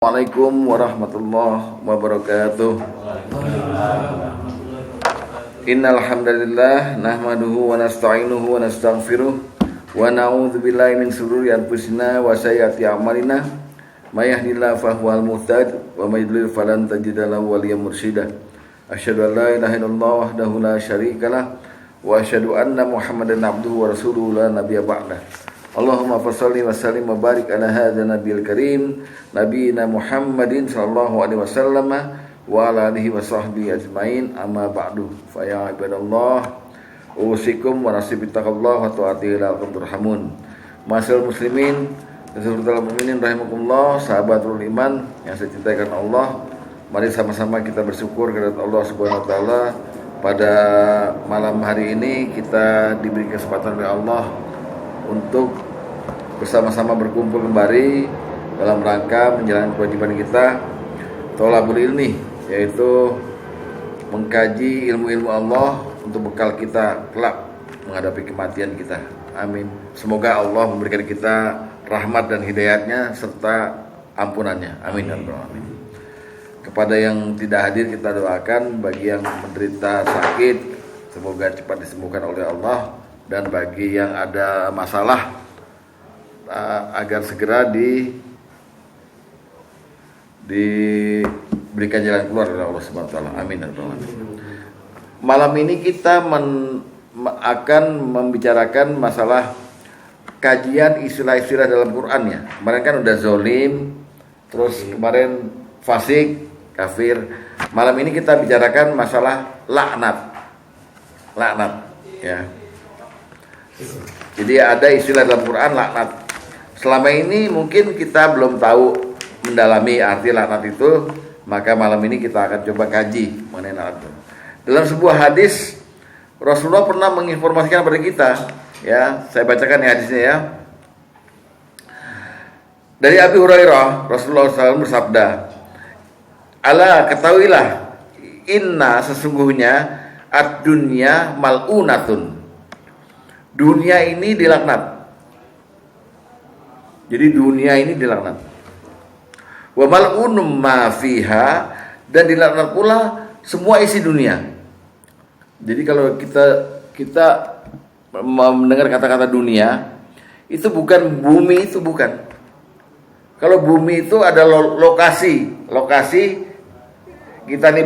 Assalamualaikum warahmatullahi wabarakatuh. Innal hamdalillah nahmaduhu wa nasta'inuhu wa nastaghfiruh wa na'udzu billahi min shururi anfusina wa sayyiati a'malina may yahdihillahu fahuwal muhtadi wa may yudlil falan tajida lahu waliyyan mursyida. Asyhadu an la ilaha illallah wahdahu la syarikalah wa asyhadu anna Muhammadan abduhu wa rasuluhu la nabiyya ba'dah. Allahumma fasholli wa sallim wa barik ala hadzal nabiyil karim nabiyina Muhammadin sallallahu alaihi wasallam wa ala alihi wa sahbihi ajmain, amma ba'du. Fa ya ibadallah usikum wa nasibi taqallah wa ta'ati la'akum turhamun. Masyaallah muslimin, saudara mukminin rahimakumullah, sahabatul iman yang saya cintai karena Allah. Mari sama-sama kita bersyukur kepada Allah Subhanahu wa taala. Pada malam hari ini kita diberi kesempatan oleh Allah untuk bersama-sama berkumpul kembali dalam rangka menjalankan kewajiban kita thalabul ilmi, yaitu mengkaji ilmu-ilmu Allah untuk bekal kita kelak menghadapi kematian kita. Amin. Semoga Allah memberikan kita rahmat dan hidayatnya serta ampunannya. Amin. Amin. Kepada yang tidak hadir kita doakan, bagi yang menderita sakit semoga cepat disembuhkan oleh Allah, dan bagi yang ada masalah agar segera diberikan jalan keluar oleh Allah Subhanahu wa taala. Amin. Malam ini kita akan membicarakan masalah kajian istilah-istilah dalam Quran ya. Kemarin kan udah zolim, terus kemarin fasik, kafir. Malam ini kita bicarakan masalah laknat. Laknat ya. Jadi ada istilah dalam Quran laknat. Selama ini mungkin kita belum tahu mendalami arti laknat itu, maka malam ini kita akan coba kaji mengenai laknat. Dalam sebuah hadis Rasulullah pernah menginformasikan kepada kita, ya, saya bacakan ya hadisnya ya. Dari Abi Hurairah, Rasulullah SAW bersabda, "Ala ketahuilah, inna sesungguhnya ad-dunya mal'unatun." Dunia ini dilaknat. Jadi dunia ini dilaknat. Wa mal'unum ma fiha, dan dilaknat pula semua isi dunia. Jadi kalau kita mendengar kata-kata dunia, itu bukan bumi, itu bukan. Kalau bumi itu ada lokasi kita ini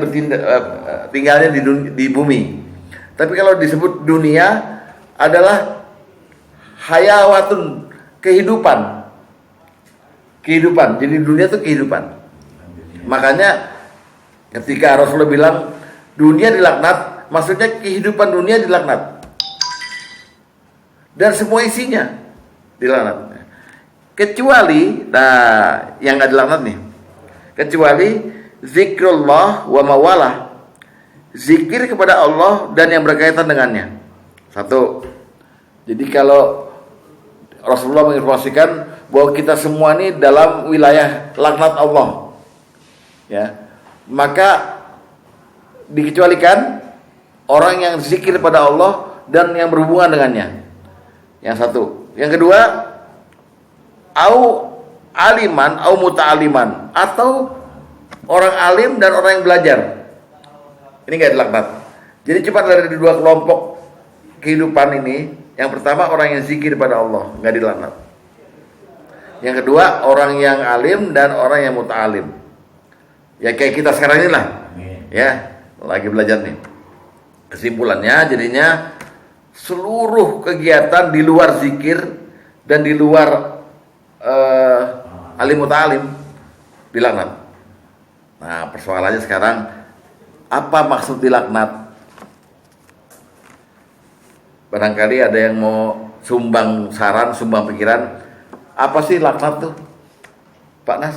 tinggalnya di bumi. Tapi kalau disebut dunia adalah hayawatun, kehidupan. Jadi dunia itu kehidupan. Makanya ketika Rasulullah bilang dunia dilaknat, maksudnya kehidupan dunia dilaknat. Dan semua isinya dilaknat. Kecuali, yang enggak dilaknat nih. Kecuali zikrullah wa mawalah. Zikir kepada Allah dan yang berkaitan dengannya. Satu. Jadi kalau Rasulullah menginformasikan bahwa kita semua ini dalam wilayah laknat Allah, ya, maka dikecualikan orang yang zikir pada Allah dan yang berhubungan dengannya. Yang satu. Yang kedua, au aliman au muta'aliman, atau orang alim dan orang yang belajar. Ini enggak dilaknat. Jadi cuma dari dua kelompok kehidupan ini. Yang pertama orang yang zikir pada Allah, enggak dilaknat. Yang kedua orang yang alim dan orang yang muta'alim. Ya kayak kita sekarang inilah. Ya, lagi belajar nih. Kesimpulannya jadinya seluruh kegiatan di luar zikir dan di luar alim muta'alim dilaknat. Nah, persoalannya sekarang, apa maksud dilaknat? Barangkali ada yang mau sumbang saran, sumbang pikiran. Apa sih laknat tuh, Pak Nas?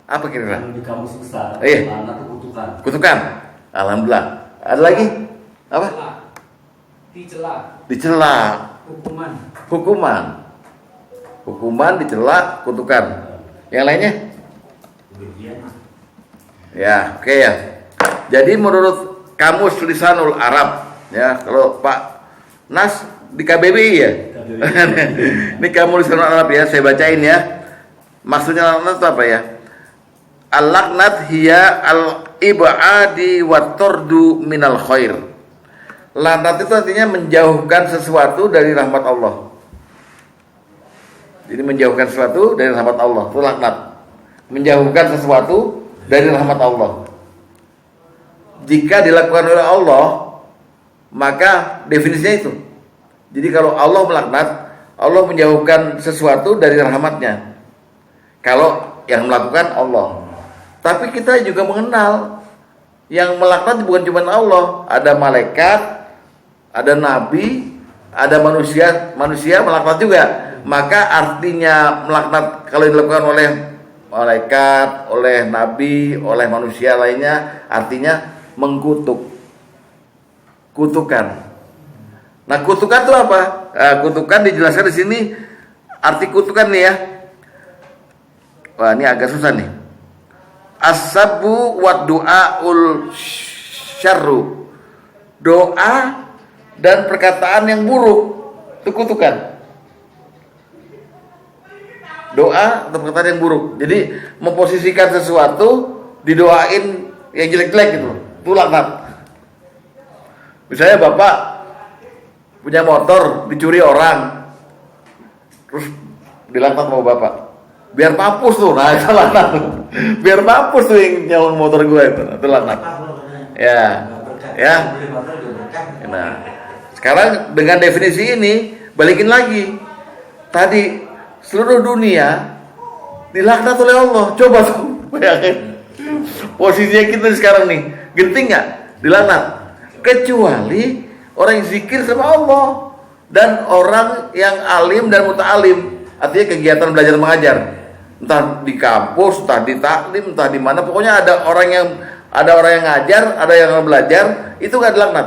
Apa kira-kira? Di kamus besar, laknat itu kutukan. Kutukan. Alhamdulillah. Ada lagi? Apa? Dicela. Hukuman, dicela, kutukan. Yang lainnya? Ya, oke ya. Jadi menurut Kamus Lisanul Arab, ya, kalau Pak Nas di KBBI ya. Ini Kamus Lisanul Arab ya, saya bacain ya. Maksudnya laknat itu apa ya? Al-laknat hiya al-ib'adi wa tardu minal khair. Laknat itu artinya menjauhkan sesuatu dari rahmat Allah. Jadi menjauhkan sesuatu dari rahmat Allah, itu laknat. Menjauhkan sesuatu dari rahmat Allah. Jika dilakukan oleh Allah, maka definisinya itu. Jadi kalau Allah melaknat, Allah menjauhkan sesuatu dari rahmatnya. Kalau yang melakukan Allah. Tapi kita juga mengenal yang melaknat bukan cuma Allah, ada malaikat, ada nabi, ada manusia melaknat juga. Maka artinya melaknat kalau dilakukan oleh malaikat, oleh nabi, oleh manusia lainnya, artinya mengkutuk, kutukan. Nah, kutukan itu apa? Kutukan dijelaskan di sini. Arti kutukan nih ya. Wah, ini agak susah nih. As-sabbu wa du'aul syarru. Doa dan perkataan yang buruk itu kutukan. Doa atau perkataan yang buruk. Jadi memposisikan sesuatu didoain yang jelek-jelek gitu. Itu laknat. Misalnya bapak punya motor dicuri orang, terus dilaknat sama bapak, biar mampus tuh. Nah, itu laknat tuh. Biar mampus tuh yang nyawang motor gue itu laknat. Ya, ya. Nah, sekarang dengan definisi ini balikin lagi. Tadi seluruh dunia dilaknat oleh Allah. Coba tuh bayangin posisinya kita sekarang nih, genting nggak dilaknat? Kecuali orang yang zikir sama Allah dan orang yang alim dan muta'alim, artinya kegiatan belajar mengajar, entah di kampus, entah di taklim, entah di mana, pokoknya ada orang yang ngajar, ada yang belajar, itu nggak dilaknat.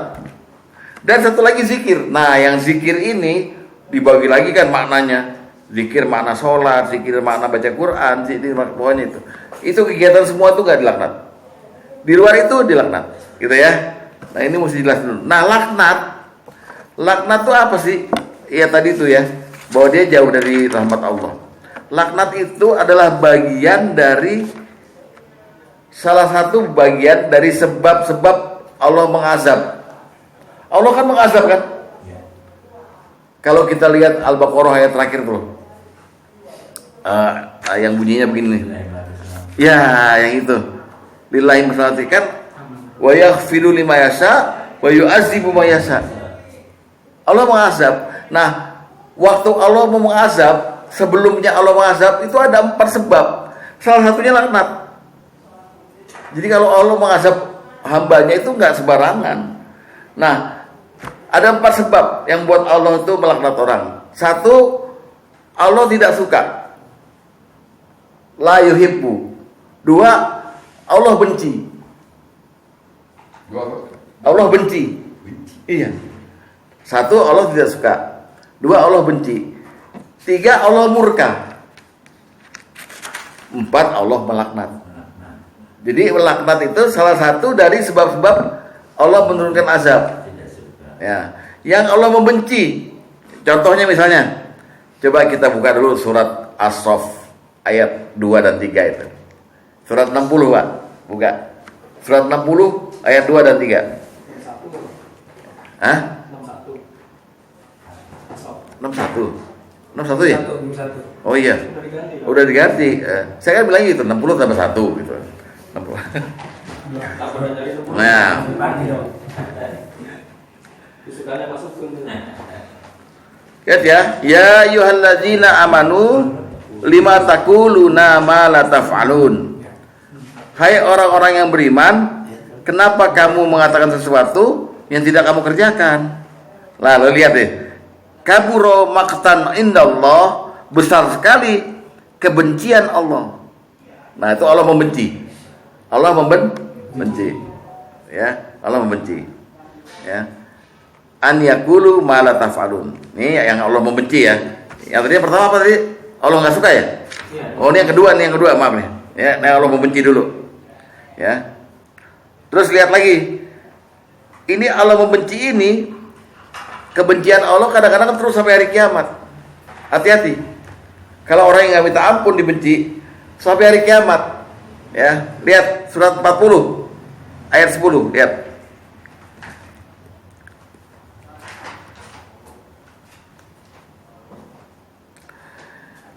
Dan satu lagi zikir. Nah, yang zikir ini dibagi lagi kan maknanya. Zikir makna sholat, zikir makna baca Quran, zikir pokoknya itu. Itu kegiatan semua itu nggak dilaknat. Di luar itu dilaknat, gitu ya. Nah, ini mesti jelas dulu. Nah, laknat itu apa sih? Ya tadi itu ya, bahwa dia jauh dari rahmat Allah. Laknat itu adalah bagian dari salah satu bagian dari sebab-sebab Allah mengazab. Allah kan mengazab kan? Kalau kita lihat Al-Baqarah ayat terakhir tuh, yang bunyinya begini. Ya, yang itu. Lillahi masalatikan wa yaghfiru lima yasha wa yu'adzibu ma yasha. Allah mengazab. Nah, waktu Allah mau mengazab, sebelumnya Allah mengazab itu ada 4 sebab. Salah satunya laknat. Jadi kalau Allah mengazab hambanya itu enggak sembarangan. Nah, ada 4 sebab yang buat Allah itu melaknat orang. 1, Allah tidak suka. La yuhibbu. 2, Allah benci. Allah benci. Iya. 1, Allah tidak suka. 2, Allah benci. 3, Allah murka. 4, Allah melaknat. Jadi melaknat itu salah satu dari sebab-sebab Allah menurunkan azab. Ya, yang Allah membenci. Contohnya misalnya, coba kita buka dulu surat As-Saff ayat 2 dan 3 itu. Surat 60, Pak. Buka. Surat 60 ayat 2 dan 3. Hah? 61. 61 ya? Oh iya. Udah diganti. Saya kan bilang gitu, 60 tambah 1 gitu. 60. Nah. Lihat ya, ya ayyuhalladzina amanu lima taquluna ma la taf'alun. Hai orang-orang yang beriman, kenapa kamu mengatakan sesuatu yang tidak kamu kerjakan? Lalu lihat deh. Kabura maqtan indallah, besar sekali kebencian Allah. Nah, itu Allah membenci. Allah membenci. Ya, Allah membenci. Ya. An yaqulu ma la taf'alun. Ini yang Allah membenci ya. Yang tadi pertama apa tadi? Allah enggak suka ya? Oh, ini yang kedua, maaf nih. Ya, nah Allah membenci dulu. Ya. Terus lihat lagi. Ini Allah membenci ini, kebencian Allah kadang-kadang terus sampai hari kiamat. Hati-hati. Kalau orang yang enggak minta ampun dibenci sampai hari kiamat. Ya, lihat surat 40 ayat 10, lihat.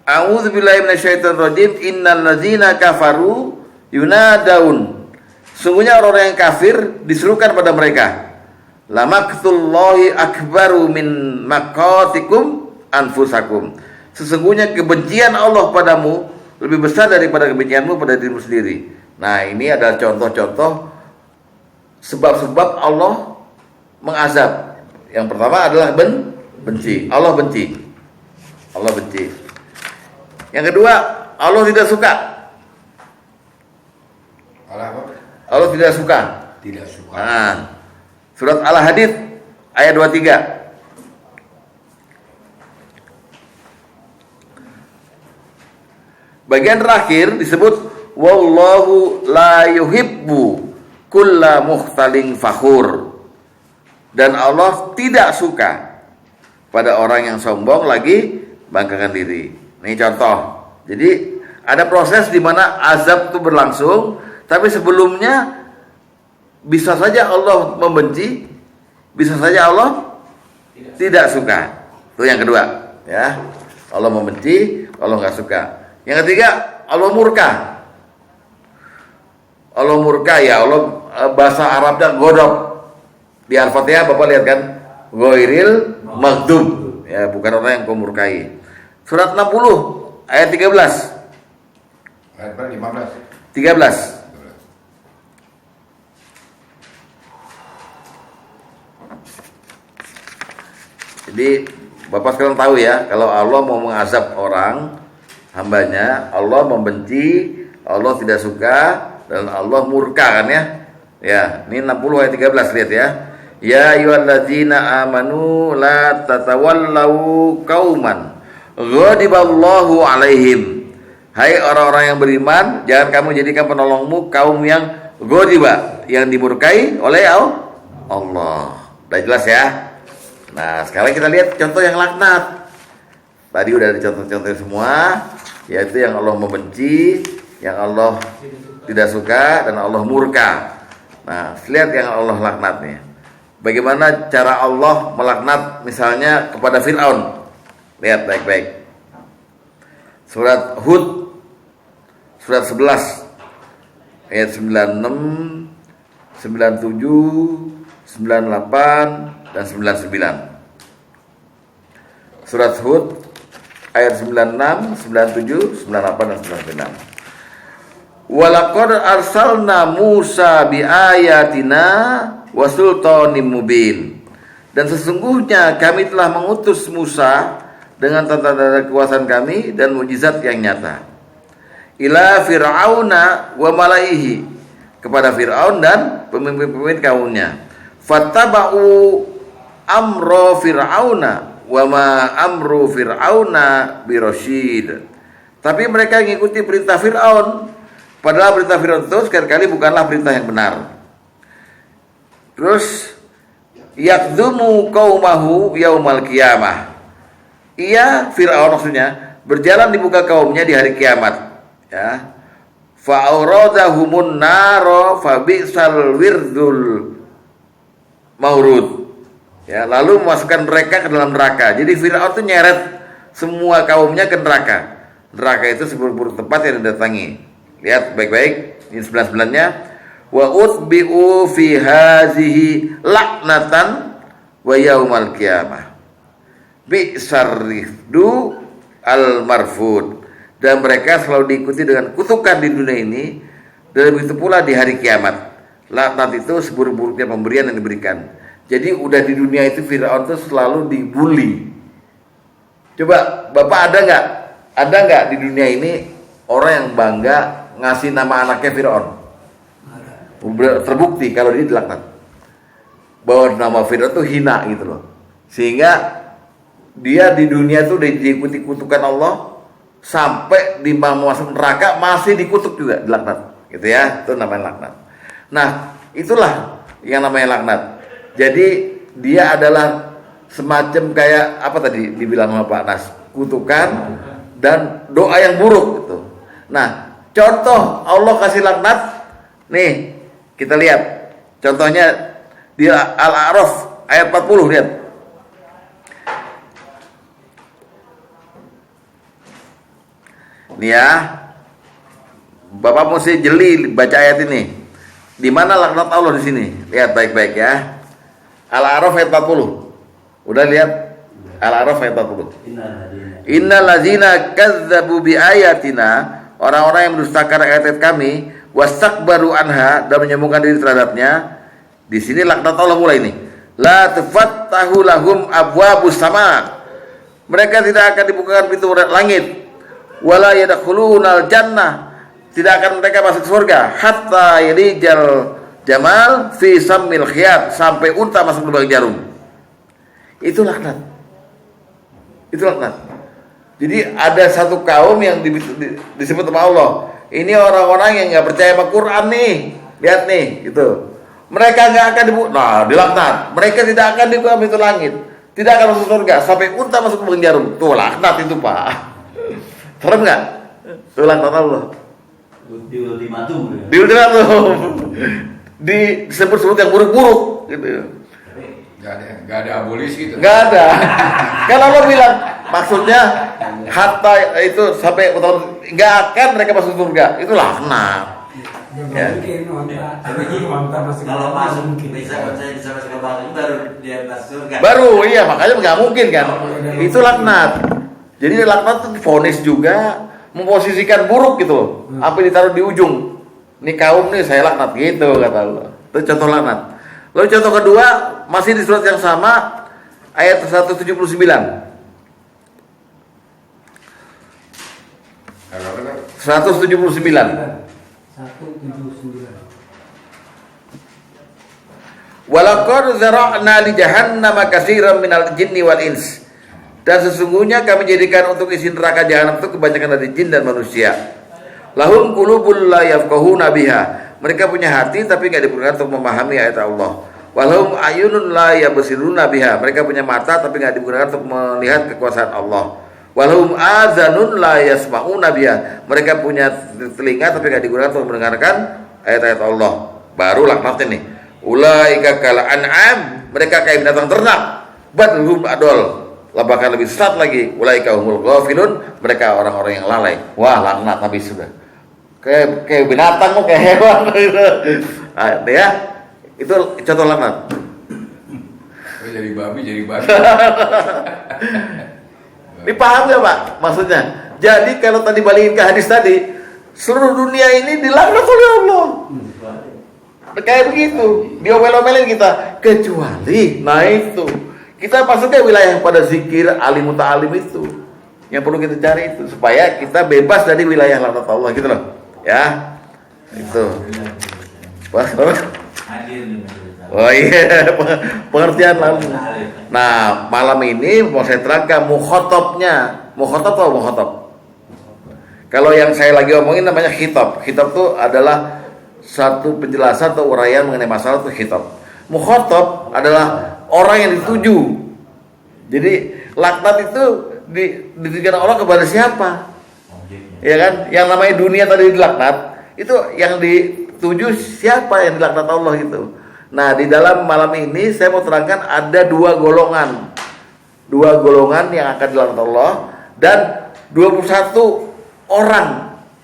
A'udzubillahi minasyaitonirrajim. Innal ladzina kafaru yunadaun. Sungguhnya orang-orang yang kafir diserukan pada mereka. Lamaktullahi akbaru min maqatikum anfusakum. Sesungguhnya kebencian Allah padamu lebih besar daripada kebencianmu pada dirimu sendiri. Nah, ini adalah contoh-contoh sebab-sebab Allah mengazab. Yang pertama adalah benci. Allah benci. Allah benci. Yang kedua, Allah tidak suka. Allah tidak suka. Tidak suka. Nah, surat Al-Hadid ayat 23. Bagian terakhir disebut wallahu la yuhibbu kulla mukhtalin fakhur. Dan Allah tidak suka pada orang yang sombong lagi banggakan diri. Ini contoh. Jadi ada proses di mana azab itu berlangsung, tapi sebelumnya bisa saja Allah membenci, bisa saja Allah tidak suka. Itu yang kedua, ya. Allah membenci, Allah nggak suka. Yang ketiga, Allah murka. Allah murka, ya Allah, bahasa Arabnya godop. Di Al-Fatihah Bapak lihat kan, ghairil maghdub, ya, bukan orang yang kau murkai. Surat 60 ayat 13. Ayat 15. 13. Jadi Bapak sekarang tahu ya, kalau Allah mau mengazab orang hambanya, Allah membenci, Allah tidak suka, dan Allah murka kan ya. Ya, ini 60 ayat 13, lihat ya. Ya ayyuhalladzina amanu la tatawallau qauman ghadiballahu alaihim. Hai orang-orang yang beriman, jangan kamu jadikan penolongmu kaum yang ghadiba, yang dimurkai oleh Allah. Udah jelas ya? Nah, sekarang kita lihat contoh yang laknat. Tadi udah ada contoh-contoh semua, yaitu yang Allah membenci, yang Allah tidak suka, dan Allah murka. Nah, lihat yang Allah laknat nih. Bagaimana cara Allah melaknat misalnya kepada Fir'aun? Lihat baik-baik. Surat Hud, surat 11, ayat 96, 97, 98, dan 99. Surat Hud ayat 96, 97, 98, dan 99. Walaqad arsalna Musa biayatina wa sultanim mubin. Dan sesungguhnya kami telah mengutus Musa dengan tanda-tanda kekuasaan kami dan mukjizat yang nyata. Ila fir'auna wa malaihi, kepada Fir'aun dan pemimpin-pemimpin kaumnya. Fattaba'u amro fir'auna wa ma amru fir'auna birasyid. Tapi mereka mengikuti perintah Fir'aun, padahal perintah Fir'aun itu sekali-kali bukanlah perintah yang benar. Terus yakdumu qaumahu yaumal qiyamah. Ia Fir'aun maksudnya berjalan di muka kaumnya di hari kiamat, ya. Fa'uradahumun naro fabi'sal wirdul maurud, ya, lalu memasukkan mereka ke dalam neraka. Jadi Fir'aun itu nyeret semua kaumnya ke neraka. Neraka itu seburuk-buruk tempat yang didatangi. Lihat baik-baik ini 99-nya. Wa utbi'u fi hazihi laknatan wa yaumal qiyamah bi'sarrifdu al-marfud. Dan mereka selalu diikuti dengan kutukan di dunia ini, dan begitu pula di hari kiamat. Laknat itu seburuk-buruknya pemberian yang diberikan. Jadi udah di dunia itu Fir'aun itu selalu dibully. Coba Bapak ada nggak di dunia ini orang yang bangga ngasih nama anaknya Fir'aun? Terbukti kalau dia dilaknat, bahwa nama Fir'aun itu hina gitu loh. Sehingga dia di dunia itu diikuti kutukan Allah, sampai di masuk neraka masih dikutuk juga, dilaknat gitu ya. Itu namanya laknat. Nah, itulah yang namanya laknat. Jadi dia adalah semacam kayak apa tadi dibilang sama Pak Nas, kutukan dan doa yang buruk gitu. Nah, Contoh Allah kasih laknat. Nih, kita lihat. Contohnya di Al-A'raf ayat 40, lihat. Nih ya. Bapak mesti jeli baca ayat ini. Di mana laknat Allah di sini? Lihat baik-baik ya. Al-A'raf ayat 40. Udah lihat? Al-A'raf ayat 40. Innal ladzina kadzdzabu bi ayatina, orang-orang yang mendustakan ayat-ayat kami, wastakbaru anha, dan menyombongkan diri terhadapnya. Di sini laknat Allah mulai nih. La tufattahu lahum abwabus sama. Mereka tidak akan dibukakan pintu langit. Wala yadkhulunal jannah. Tidak akan mereka masuk surga hatta yalijal jamal fi sammil khiyat, sampai unta masuk lubang jarum. Itu laknat. Itu laknat. Jadi ada satu kaum yang disebut sama Allah. Ini orang-orang yang nggak percaya sama Quran nih. Lihat nih, gitu. Mereka nggak akan dilaknat. Mereka tidak akan dibuka pintu langit. Tidak akan masuk surga sampai unta masuk lubang jarum. Tuh laknat itu, Pak. Serem nggak? Tuh laknat Allah. Di ultimatum. Disebut-sebut yang buruk-buruk gitu. Gak ada abolisi gitu. Gak ada. Kalau Allah bilang maksudnya hatta itu sampai nggak akan mereka masuk surga, itu laknat. Ya. Kalau masuk bisa masuk ke bawah baru dia masuk surga. Baru iya, makanya nggak mungkin kan. Itu laknat. Jadi laknat itu vonis juga, memposisikan buruk gitu loh. Apa ditaruh di ujung. Ini kaum nih saya laknat gitu kata Allah. Itu contoh laknat. Lalu contoh kedua masih di surat yang sama ayat 179. Kalau benar 179. Walaqad zara'na li jahannama katsiran minal jinni wal ins. Dan sesungguhnya kami jadikan untuk isi neraka jahanam itu kebanyakan dari jin dan manusia. Lahum qulubul la yafqahuna biha. Mereka punya hati tapi enggak dipergunakan untuk memahami ayat Allah. Walahum ayunun la yabsiruna biha. Mereka punya mata tapi enggak digunakan untuk melihat kekuasaan Allah. Walahum azanun la yasma'una biha. Mereka punya telinga tapi enggak digunakan untuk mendengarkan ayat-ayat Allah. Baru laknatnya nih. Ulaika kal an'am. Mereka kayak binatang ternak. Badhum adol. Bahkan lebih sesat lagi. Ulaika humul ghafilun. Mereka orang-orang yang lalai. Wah, laknat habis sudah. Kayak binatang kok, kayak hewan gitu. Nah, ya. Itu contoh laknat. jadi babi. Dipaham nggak Pak maksudnya? Jadi kalau tadi balikin ke hadis tadi, seluruh dunia ini dilaknat oleh Allah. Kayak begitu, diomel-omelin kita. Kecuali, nah itu kita masuknya wilayah pada zikir alim muta'alim itu yang perlu kita cari itu supaya kita bebas dari wilayah laknat Allah gitu loh. Ya, itu. Oh iya, pengertian lalu. Nah, malam ini mau saya terangkan mukhatabnya. Mukhatab atau mukhatab? Kalau yang saya lagi omongin namanya khitab. Khitab itu adalah satu penjelasan atau uraian mengenai masalah itu khitab. Mukhatab adalah orang yang dituju. Jadi laknat itu ditujukan Allah kepada siapa? Ya kan? Yang namanya dunia tadi dilaknat, itu yang dituju siapa yang dilaknat Allah itu. Nah, di dalam malam ini saya mau terangkan ada dua golongan. Dua golongan yang akan dilaknat Allah dan 21 orang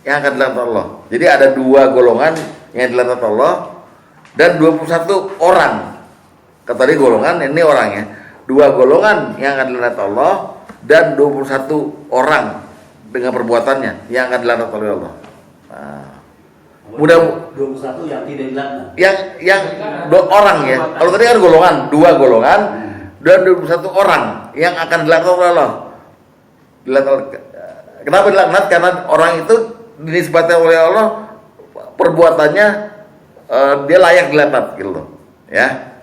yang akan dilaknat Allah. Jadi ada dua golongan yang dilaknat Allah dan 21 orang. Kata tadi golongan, ini orangnya. Dua golongan yang akan dilaknat Allah dan 21 orang dengan perbuatannya yang akan dilaknat oleh Allah. Nah, mudah 21 yang tidak dilaknat. Yang orang ya. Kalau tadi kan golongan, dua golongan dan 21 orang yang akan dilaknat oleh Allah. Kenapa dilaknat? Karena orang itu dinisbatkan oleh Allah perbuatannya dia layak dilaknat gitu loh. Ya.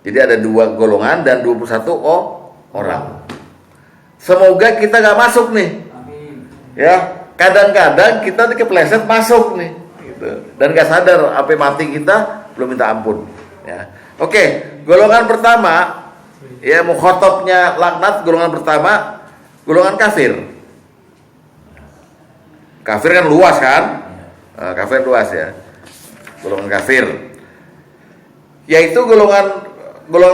Jadi ada dua golongan dan 21 orang. Semoga kita nggak masuk nih. Ya, kadang-kadang kita kepleset masuk nih, gitu. Dan nggak sadar apa mati kita belum minta ampun. Ya, oke. Golongan pertama, ya mukhatabnya laknat. Golongan pertama, golongan kafir. Kafir kan luas kan? Kafir luas ya. Golongan kafir. Yaitu golongan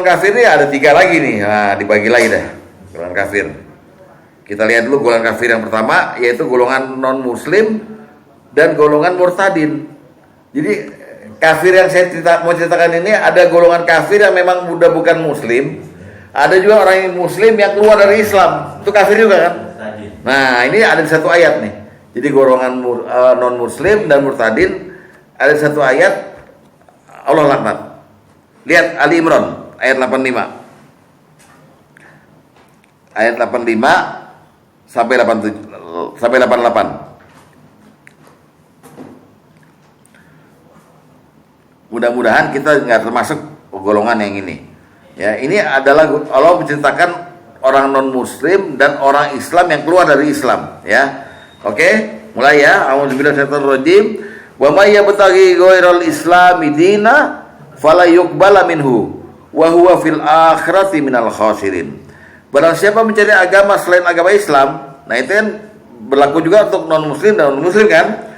kafir ini ada 3 lagi nih. Nah, dibagi lagi dah. Golongan kafir. Kita lihat dulu golongan kafir yang pertama, yaitu golongan non muslim dan golongan murtadin. Jadi kafir yang saya mau ceritakan ini, ada golongan kafir yang memang udah bukan muslim, ada juga orang yang muslim yang keluar dari Islam, itu kafir juga kan. Nah ini ada di satu ayat nih. Jadi golongan non muslim dan murtadin ada di satu ayat Allah laknat. Lihat Ali Imran ayat 85 ayat 85 sampai 87 sampai 88. Mudah-mudahan kita nggak termasuk golongan yang ini. Ya, ini adalah Allah menceritakan orang non muslim dan orang Islam yang keluar dari Islam, ya. Oke, mulai ya. A'udzubillahi minasyaitonirrajim. Wa may yabtaghi ghairal islami dina fala yuqbala minhu wa huwa fil akhirati minal khasirin. Barang siapa mencari agama selain agama Islam, nah itu kan berlaku juga untuk non muslim dan non muslim kan?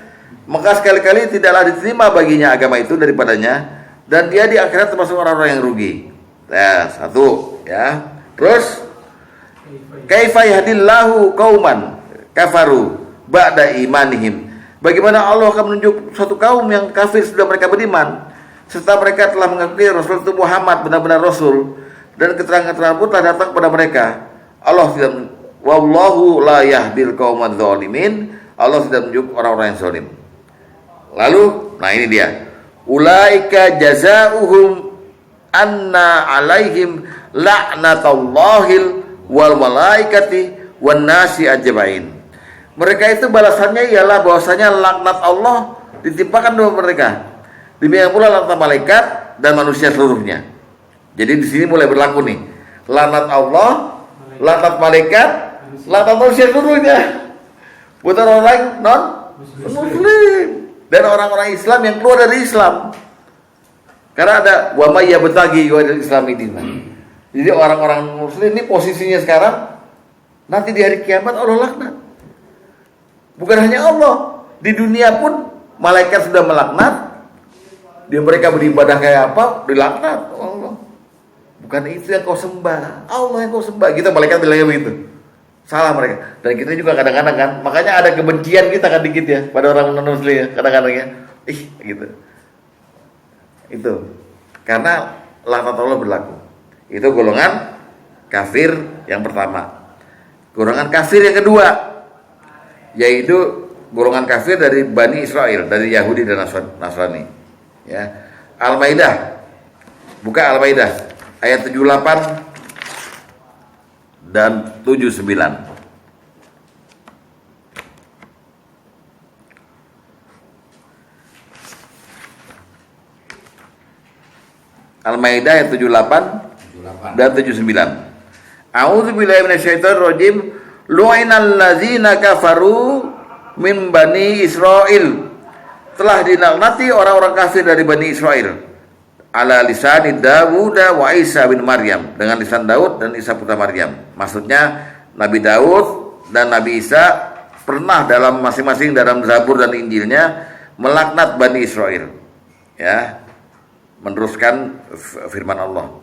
Maka sekali-kali tidaklah diterima baginya agama itu daripadanya, dan dia di akhirat termasuk orang-orang yang rugi. Ya, satu, ya. Terus kaifa yahdillahu qauman kafaru ba'da imanihim. Bagaimana Allah akan menunjuk suatu kaum yang kafir sudah mereka beriman, serta mereka telah mengakui Rasul itu Muhammad benar-benar Rasul, dan keterangan-keterangan pun telah datang kepada mereka. Allah tidak, wallahu la yahdil qaumadz zalimin. Allah tidak menunjuk orang-orang yang zalim. Lalu, nah ini dia. Ulaika jazaohum anna alaihim la'natullahil wal malaikati wan nasi ajmain. Mereka itu balasannya ialah bahwasanya laknat Allah ditimpakan kepada mereka. Demikian pula laknat malaikat dan manusia seluruhnya. Jadi di sini mulai berlaku nih. Laknat Allah, laknat malaikat, laknat manusia seluruhnya. Buat orang non muslim dan orang-orang Islam yang keluar dari Islam. Karena ada wa may yabtaghi ghairal islami dinan. Jadi orang-orang muslim ini posisinya sekarang, nanti di hari kiamat Allah laknat. Bukan hanya Allah, di dunia pun malaikat sudah melaknat. Dia mereka beribadah kayak apa, dilaknat Allah. Bukan itu yang kau sembah, Allah yang kau sembah. Kita malaikat bilangnya begitu. Salah mereka. Dan kita juga kadang-kadang kan, makanya ada kebencian kita kan dikit ya pada orang non-muslim ya, kadang-kadang ya. Gitu. Itu. Karena laknat Allah berlaku. Itu golongan kafir yang pertama. Golongan kafir yang kedua, yaitu golongan kafir dari Bani Israel, dari Yahudi dan Nasrani. Ya. Al-Maidah. Buka Al-Maidah ayat 78 dan 79. Al-Maidah ayat 78 dan 79. A'udzubillahi minasyaitonirrajim. Lu'inal ladzina kafaru min bani Israil. Telah dilaknati orang-orang kafir dari Bani Israel. Ala lisani Dawud wa Isa bin Maryam, dengan lisan Daud dan Isa putra Maryam. Maksudnya Nabi Daud dan Nabi Isa pernah dalam masing-masing dalam Zabur dan Injilnya melaknat Bani Israel. Ya. Meneruskan firman Allah.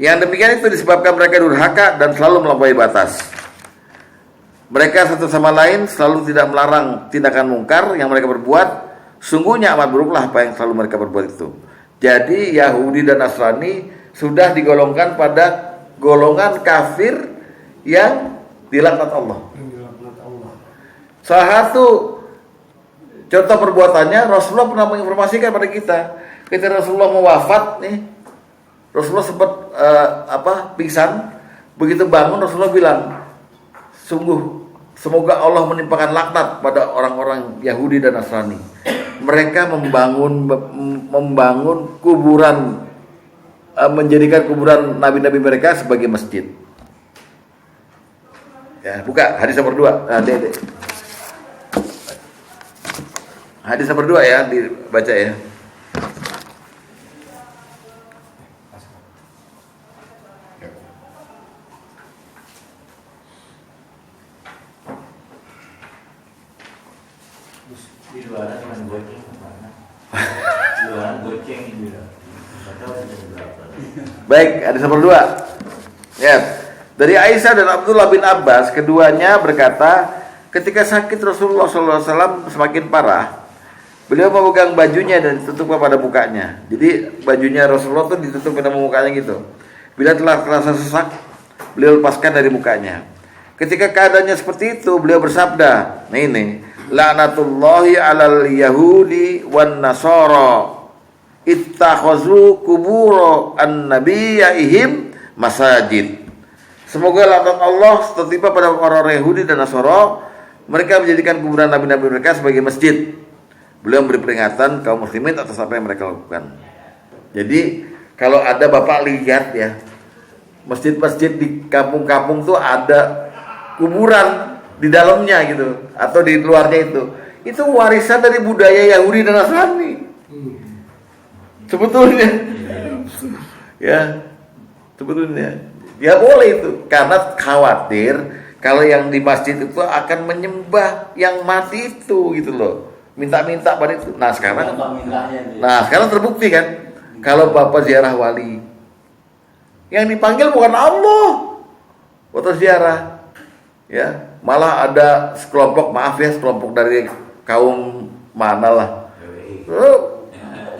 Yang demikian itu disebabkan mereka durhaka dan selalu melampaui batas. Mereka satu sama lain selalu tidak melarang tindakan mungkar yang mereka berbuat. Sungguhnya amat buruklah apa yang selalu mereka berbuat itu. Jadi Yahudi dan Nasrani sudah digolongkan pada golongan kafir yang dilaknat Allah. Salah satu contoh perbuatannya, Rasulullah pernah menginformasikan pada kita. Ketika Rasulullah mau wafat nih, Rasulullah sempat pingsan. Begitu bangun Rasulullah bilang, sungguh semoga Allah menimpakan laknat pada orang-orang Yahudi dan Nasrani. Mereka membangun kuburan, menjadikan kuburan nabi-nabi mereka sebagai masjid. Ya, buka hadis nomor 2. Hadis nomor 2 ya, dibaca ya. Di luar mana? goceng ini ya. Nggak tahu sih berapa. Baik, hadis nomor 2. Ya. Dari Aisyah dan Abdullah bin Abbas, keduanya berkata, ketika sakit Rasulullah SAW semakin parah, beliau memegang bajunya dan ditutup pada mukanya. Jadi bajunya Rasulullah itu ditutup pada mukanya gitu. Bila telah terasa sesak, beliau lepaskan dari mukanya. Ketika keadaannya seperti itu, beliau bersabda, nah ini, laknatullahi alal yahudi wan nasara ittakhazu kuburo an-nabiyyihim masajid. Semoga laknat Allah tertimpa pada orang Yahudi dan Nasara, mereka menjadikan kuburan nabi-nabi mereka sebagai masjid. Beliau memberi peringatan kaum muslimin atas apa yang mereka lakukan. Jadi kalau ada bapak lihat ya, masjid-masjid di kampung-kampung tuh ada kuburan di dalamnya gitu, atau di luarnya itu warisan dari budaya Yahudi dan Nasrani. Sebetulnya, ya, sebetulnya. Ya boleh itu, karena khawatir kalau yang di masjid itu akan menyembah yang mati itu gitu loh, minta-minta pada itu. Nah sekarang terbukti kan, kalau bapak ziarah wali, yang dipanggil bukan Allah, waktu ziarah, ya malah ada sekelompok dari kaum mana lah,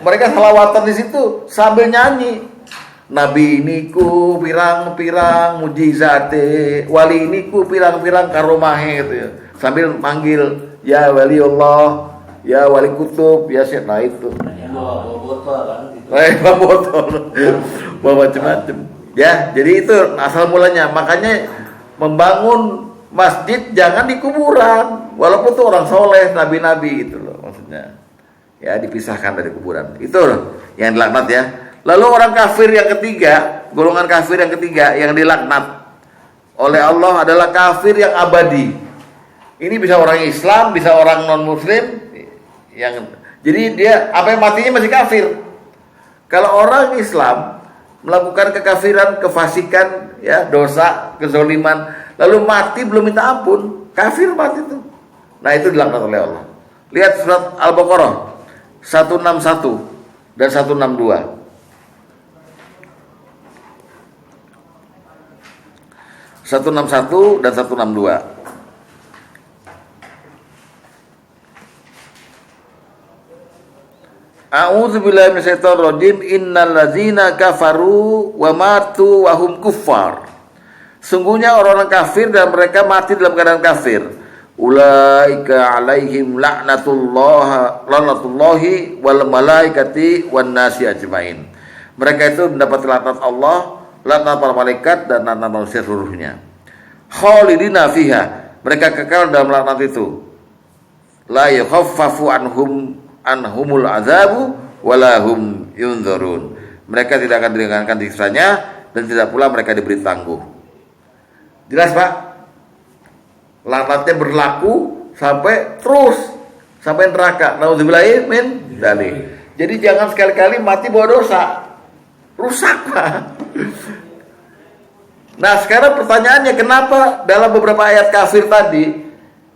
mereka salawatan di situ sambil nyanyi. Nabi niku pirang-pirang mujizate, wali niku pirang-pirang karomahe gitu ya. Sambil manggil, ya wali Allah, ya wali kutub, ya syekh. Nah itu. Bawa botol kan gitu. Bawa botol. Bawa macam-macam. Ya, jadi itu asal mulanya. Makanya membangun masjid jangan di kuburan. Walaupun itu orang soleh, nabi-nabi gitu loh maksudnya. Ya dipisahkan dari kuburan. Itu loh yang dilaknat ya. Lalu orang kafir yang ketiga, golongan kafir yang ketiga yang dilaknat oleh Allah adalah kafir yang abadi. Ini bisa orang Islam, bisa orang non Muslim, jadi dia apa yang matinya masih kafir. Kalau orang Islam melakukan kekafiran, kefasikan, ya dosa, kezoliman, lalu mati belum minta ampun, kafir mati itu. Nah itu dilaknat oleh Allah. Lihat surat Al-Baqarah 161 dan 162. 161 dan 162. A'udzu billahi minasyaitonir rajim. Innal ladzina kafaru wa matu wa hum kuffar. Sungguhnya orang-orang kafir dan mereka mati dalam keadaan kafir. Ulaika alaihim laknatullahi wal malaikati wan nasi ajmain. Mereka itu mendapat laknat Allah, laknat para malaikat dan laknat manusia seluruhnya. Khalidina fiha, mereka kekal dalam laknat itu. La yukhaffafu anhumul azabu wala hum yunzarun. Mereka tidak akan diringankan siksanya dan tidak pula mereka diberi tangguh. Jelas Pak? Laknatnya berlaku sampai neraka. Nauzubillahi min dzalik. Jadi jangan sekali-kali mati bawa dosa. Rusak Pak. Nah sekarang pertanyaannya, kenapa dalam beberapa ayat kafir tadi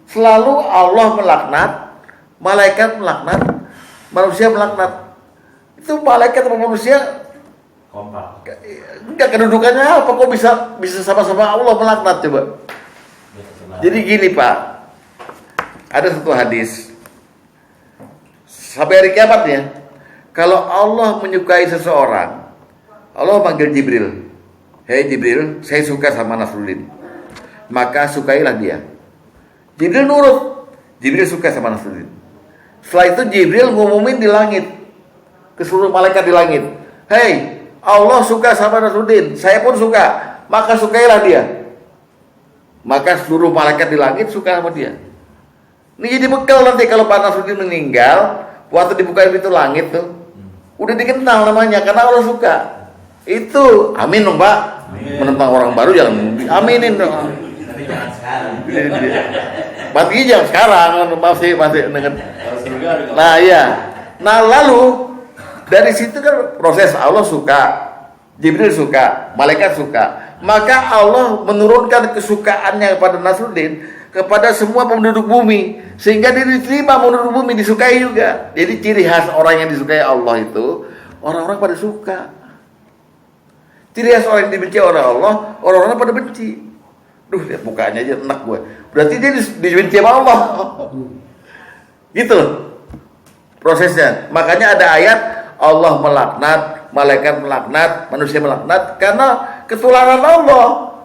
selalu Allah melaknat, malaikat melaknat, manusia melaknat? Itu malaikat sama manusia Kompak. enggak, kedudukannya apa? Kok bisa sama-sama Allah melaknat coba? Jadi gini Pak, ada satu hadis sampai hari kiamat ya, kalau Allah menyukai seseorang, Allah panggil Jibril. Hei Jibril, saya suka sama Nasruddin. Maka sukailah dia. Jibril nurut. Jibril suka sama Nasruddin. Setelah itu Jibril ngumumin di langit, ke seluruh malaikat di langit. Hei, Allah suka sama Nasruddin. Saya pun suka. Maka sukailah dia. Maka seluruh malaikat di langit suka sama dia. Ini jadi bekal nanti kalau Pak Nasruddin meninggal, waktu dibukain pintu langit tuh, udah dikenal namanya karena Allah suka. Itu amin dong Pak. Menentang orang baru jangan aminin dong. Tapi jangan sekarang. Mati jangan sekarang, masih dengan. Nah iya. Nah lalu dari situ kan proses Allah suka, Jibril suka, malaikat suka. Maka Allah menurunkan kesukaannya kepada Nasruddin, kepada semua penduduk bumi, sehingga dia diterima penduduk bumi, disukai juga. Jadi ciri khas orang yang disukai Allah itu orang-orang pada suka. Ciri khas orang yang dibenci oleh Allah, orang-orang pada benci. Duh, lihat mukanya aja enak gue. Berarti dia dibenci sama Allah. Gitu prosesnya. Makanya ada ayat Allah melaknat, malaikat melaknat, manusia melaknat karena ketularan Allah.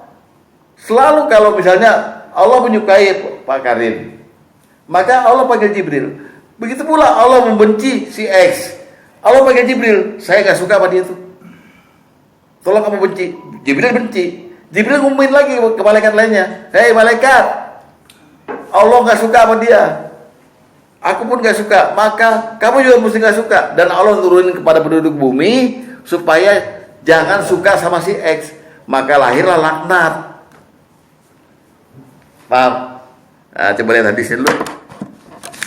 Selalu kalau misalnya Allah menyukai Pak Karim, maka Allah panggil Jibril. Begitu pula Allah membenci si X, Allah panggil Jibril. Saya gak suka sama dia tuh, tolong kamu benci. Jibril benci. Jibril ngumumin lagi ke malaikat lainnya, hei malaikat, Allah gak suka sama dia, aku pun gak suka, maka kamu juga mesti gak suka. Dan Allah turunin kepada penduduk bumi supaya jangan suka sama si X. Maka lahirlah laknat. Paham? Nah, coba lihat hadisnya dulu.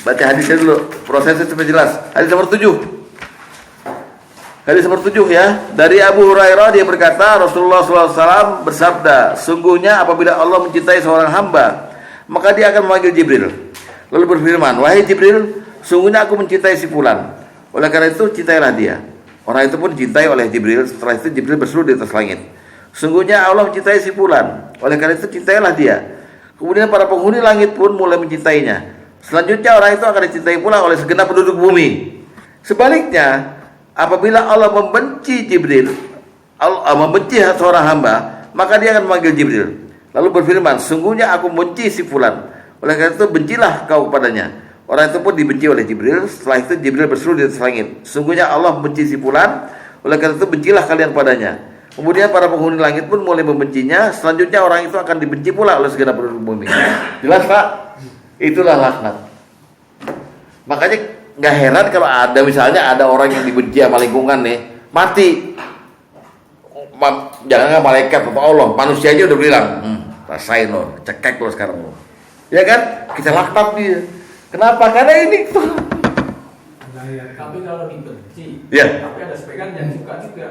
Baca hadisnya dulu, prosesnya supaya jelas. Hadis nomor 7. Hadis nomor 7 ya. Dari Abu Hurairah, dia berkata, Rasulullah SAW bersabda, sungguhnya apabila Allah mencintai seorang hamba, maka dia akan memanggil Jibril, lalu berfirman, wahai Jibril, sungguhnya aku mencintai si fulan, oleh karena itu cintailah dia. Orang itu pun dicintai oleh Jibril. Setelah itu Jibril berseru di atas langit, sungguhnya Allah mencintai si fulan, oleh karena itu cintailah dia. Kemudian para penghuni langit pun mulai mencintainya. Selanjutnya orang itu akan dicintai pula oleh segenap penduduk bumi. Sebaliknya, apabila Allah membenci Jibril, Allah membenci seorang hamba, maka dia akan memanggil Jibril, lalu berfirman, sungguhnya aku benci si fulan, oleh karena itu bencilah kau kepadanya. Orang itu pun dibenci oleh Jibril. Setelah itu Jibril berseru di atas langit, sungguhnya Allah membenci si fulan, oleh karena itu bencilah kalian padanya. Kemudian para penghuni langit pun mulai membencinya. Selanjutnya orang itu akan dibenci pula oleh segenap penduduk bumi. Jelas Pak? Itulah laknat. Makanya nggak heran kalau ada misalnya ada orang yang dibenci sama lingkungan nih, mati. Jangan malaikat atau Allah, manusia aja udah bilang, rasain lo, cekek lo sekarang lo. Ya kan? Kita laknat dia. Kenapa? Karena ini tuh. Tapi kalau dibenci, ya. Tapi ada sebagian yang suka juga.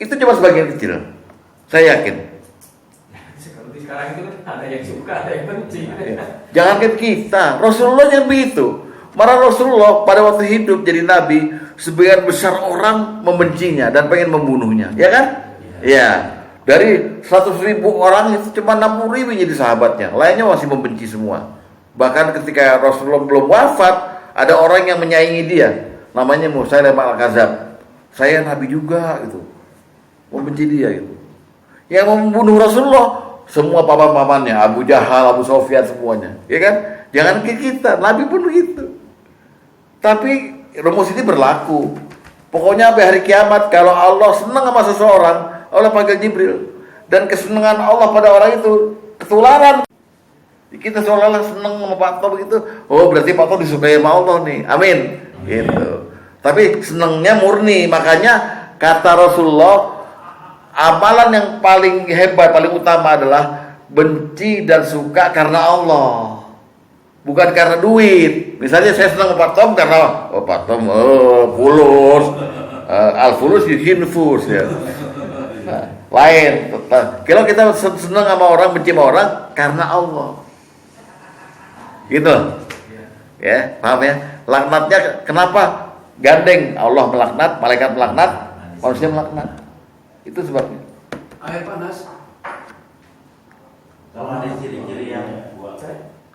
Itu cuma sebagian kecil, saya yakin. Seperti sekarang itu kan ada yang suka, ada yang benci. Jangankan kita, Rasulullah yang begitu. Malah Rasulullah pada waktu hidup jadi nabi, sebagian besar orang membencinya dan pengen membunuhnya, ya kan? Ya. Dari 100.000 orang itu cuma 60.000 jadi sahabatnya, lainnya masih membenci semua. Bahkan ketika Rasulullah belum wafat, ada orang yang menyaingi dia, namanya Musailamah al-Kadzab. Saya nabi juga gitu, membenci dia gitu. Yang mau membunuh Rasulullah semua paman-pamannya, Abu Jahal, Abu Sufyan semuanya, ya kan? Jangan ke kita, nabi pun begitu. Tapi rumus ini berlaku. Pokoknya sampai hari kiamat, kalau Allah senang sama seseorang, Allah panggil Jibril, dan kesenangan Allah pada orang itu ketularan. Kita seolah-olah senang sama Pak Tom begitu. Oh, berarti Pak Tom disukai sama Allah nih. Amin. Gitu. Tapi senangnya murni. Makanya kata Rasulullah, amalan yang paling hebat, paling utama adalah benci dan suka karena Allah, bukan karena duit. Misalnya saya senang sama Pak Tom karena Pak Tom fulus, al-fulus yuhinfus ya. Nah, lain. Kalau kita senang sama orang, benci sama orang karena Allah. Gitu. Ya, paham ya? Laknatnya kenapa? Gandeng, Allah melaknat, malaikat melaknat, manusia melaknat. Itu sebabnya. Air panas. Kalau ada ciri-ciri yang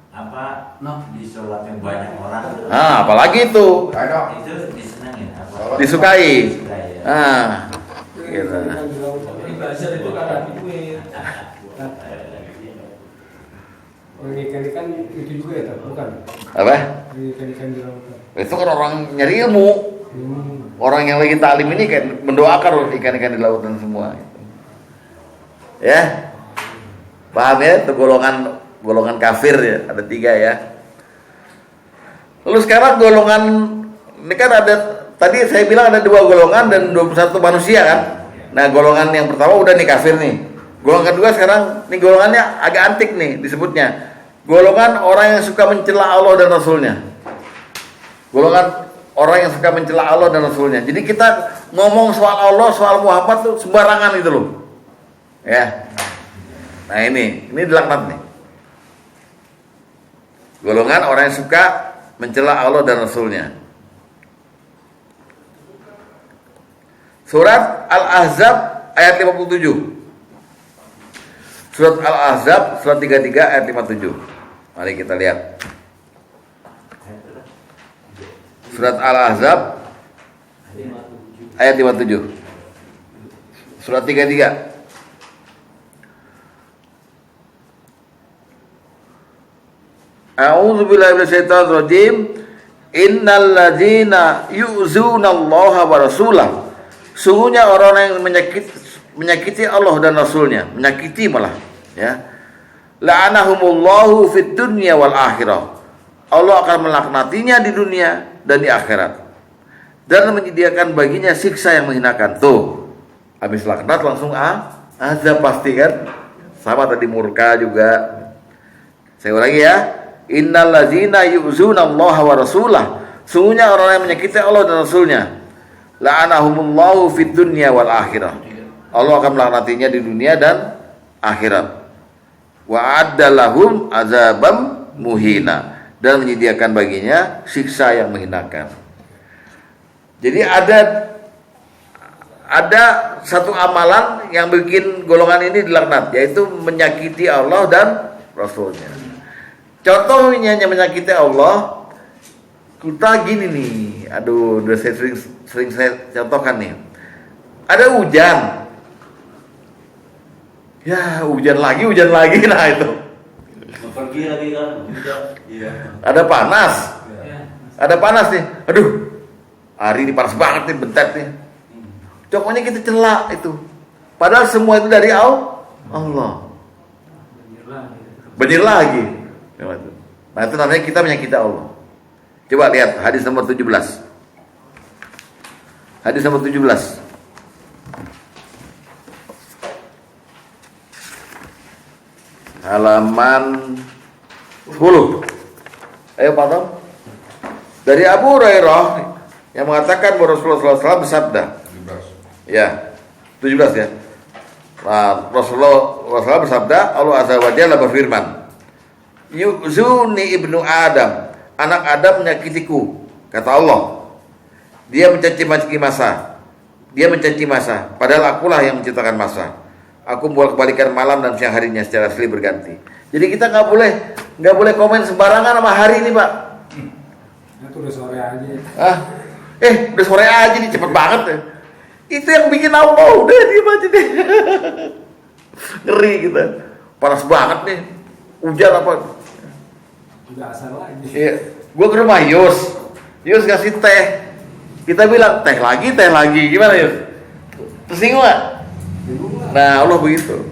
apa disolatin banyak orang, Nah, apalagi itu itu disenangin apa? disukai. Ya. Ah, gitu. Jadi belajar itu karena duit. Ikan-ikan itu juga ya, bukan? Apa? Ikan-ikan di lautan. Itu kan orang nyari ilmu. Orang yang lagi taklim ini kan mendoakan ikan-ikan di lautan semua. Ya, paham ya? Itu golongan kafir ya, ada 3 ya. Lalu sekarang golongan ini kan ada, tadi saya bilang ada 2 golongan dan 21 manusia kan. Nah, golongan yang pertama udah nih kafir nih. Golongan kedua sekarang nih golongannya agak antik nih disebutnya. Golongan orang yang suka mencela Allah dan Rasulnya. Golongan orang yang suka mencela Allah dan Rasulnya. Jadi kita ngomong soal Allah, soal Muhammad tuh sembarangan gitu loh. Ya. Nah ini dilaknat nih. Golongan orang yang suka mencela Allah dan Rasulnya. Surat Al-Ahzab ayat 57. Surat Al-Ahzab surat 33 ayat 57. Mari kita lihat. Surat Al-Ahzab ayat 57. Surat 33. A'udzu billahi minasyaitonir rajim. Innal ladzina yu'zunallaha wa rasulahu. Sungguhnya orang yang menyakiti Allah dan Rasulnya, menyakiti malah, ya. La'anahumullahu fid dunya wal akhirah. Allah akan melaknatinya di dunia dan di akhirat. Dan menyediakan baginya siksa yang menghinakan. Tuh, habis laknat langsung azab pasti kan. Sama tadi murka juga. Saya ulangi ya. Innal ladzina yu'zunallaha wa rasulahu. Sungguhnya orang yang menyakiti Allah dan Rasulnya. La'anahumullahu fid dunya wal akhirah. Allah akan melaknatinya di dunia dan akhirat. Wa addalahum azabam muhina, dan menyediakan baginya siksa yang menghinakan. Jadi ada satu amalan yang bikin golongan ini dilaknat, yaitu menyakiti Allah dan Rasulnya. Contohnya menyakiti Allah, kita gini nih, aduh, udah saya sering saya contohkan nih. Ada hujan, ya hujan lagi, nah itu. Pergi lagi kan, iya. Ada panas nih, aduh, hari ini panas banget nih, bentar nih. Pokoknya kita celak itu. Padahal semua itu dari Allah. Banjir lagi. Nah itu namanya kita menyakiti Allah. Coba lihat hadis nomor 17. Hadis nomor 17. Halaman 10. Ayo Pak Tom. Dari Abu Hurairah yang mengatakan bahwa Rasulullah SAW bersabda. 17. Ya, 17 ya. Nah, Rasulullah bersabda, Allah Azza wa Jalla berfirman, Yu'zuni ibnu Adam, anak Adam menyakitiku, kata Allah. Dia mencaci masa, padahal akulah yang menciptakan masa. Aku membolak-balikan malam dan siang harinya secara silih berganti. Jadi kita nggak boleh komen sembarangan sama hari ini, Pak. Itu udah sore aja. Udah sore aja nih, cepet banget ya. Itu yang bikin Allah, udah diem aja deh. Ngeri kita. Panas banget nih. Hujan apa? Udah asal lagi. Iya. Gua ke rumah Yus kasih teh. Kita bilang teh lagi. Gimana Yus? Tersinggung gak? Nah Allah begitu.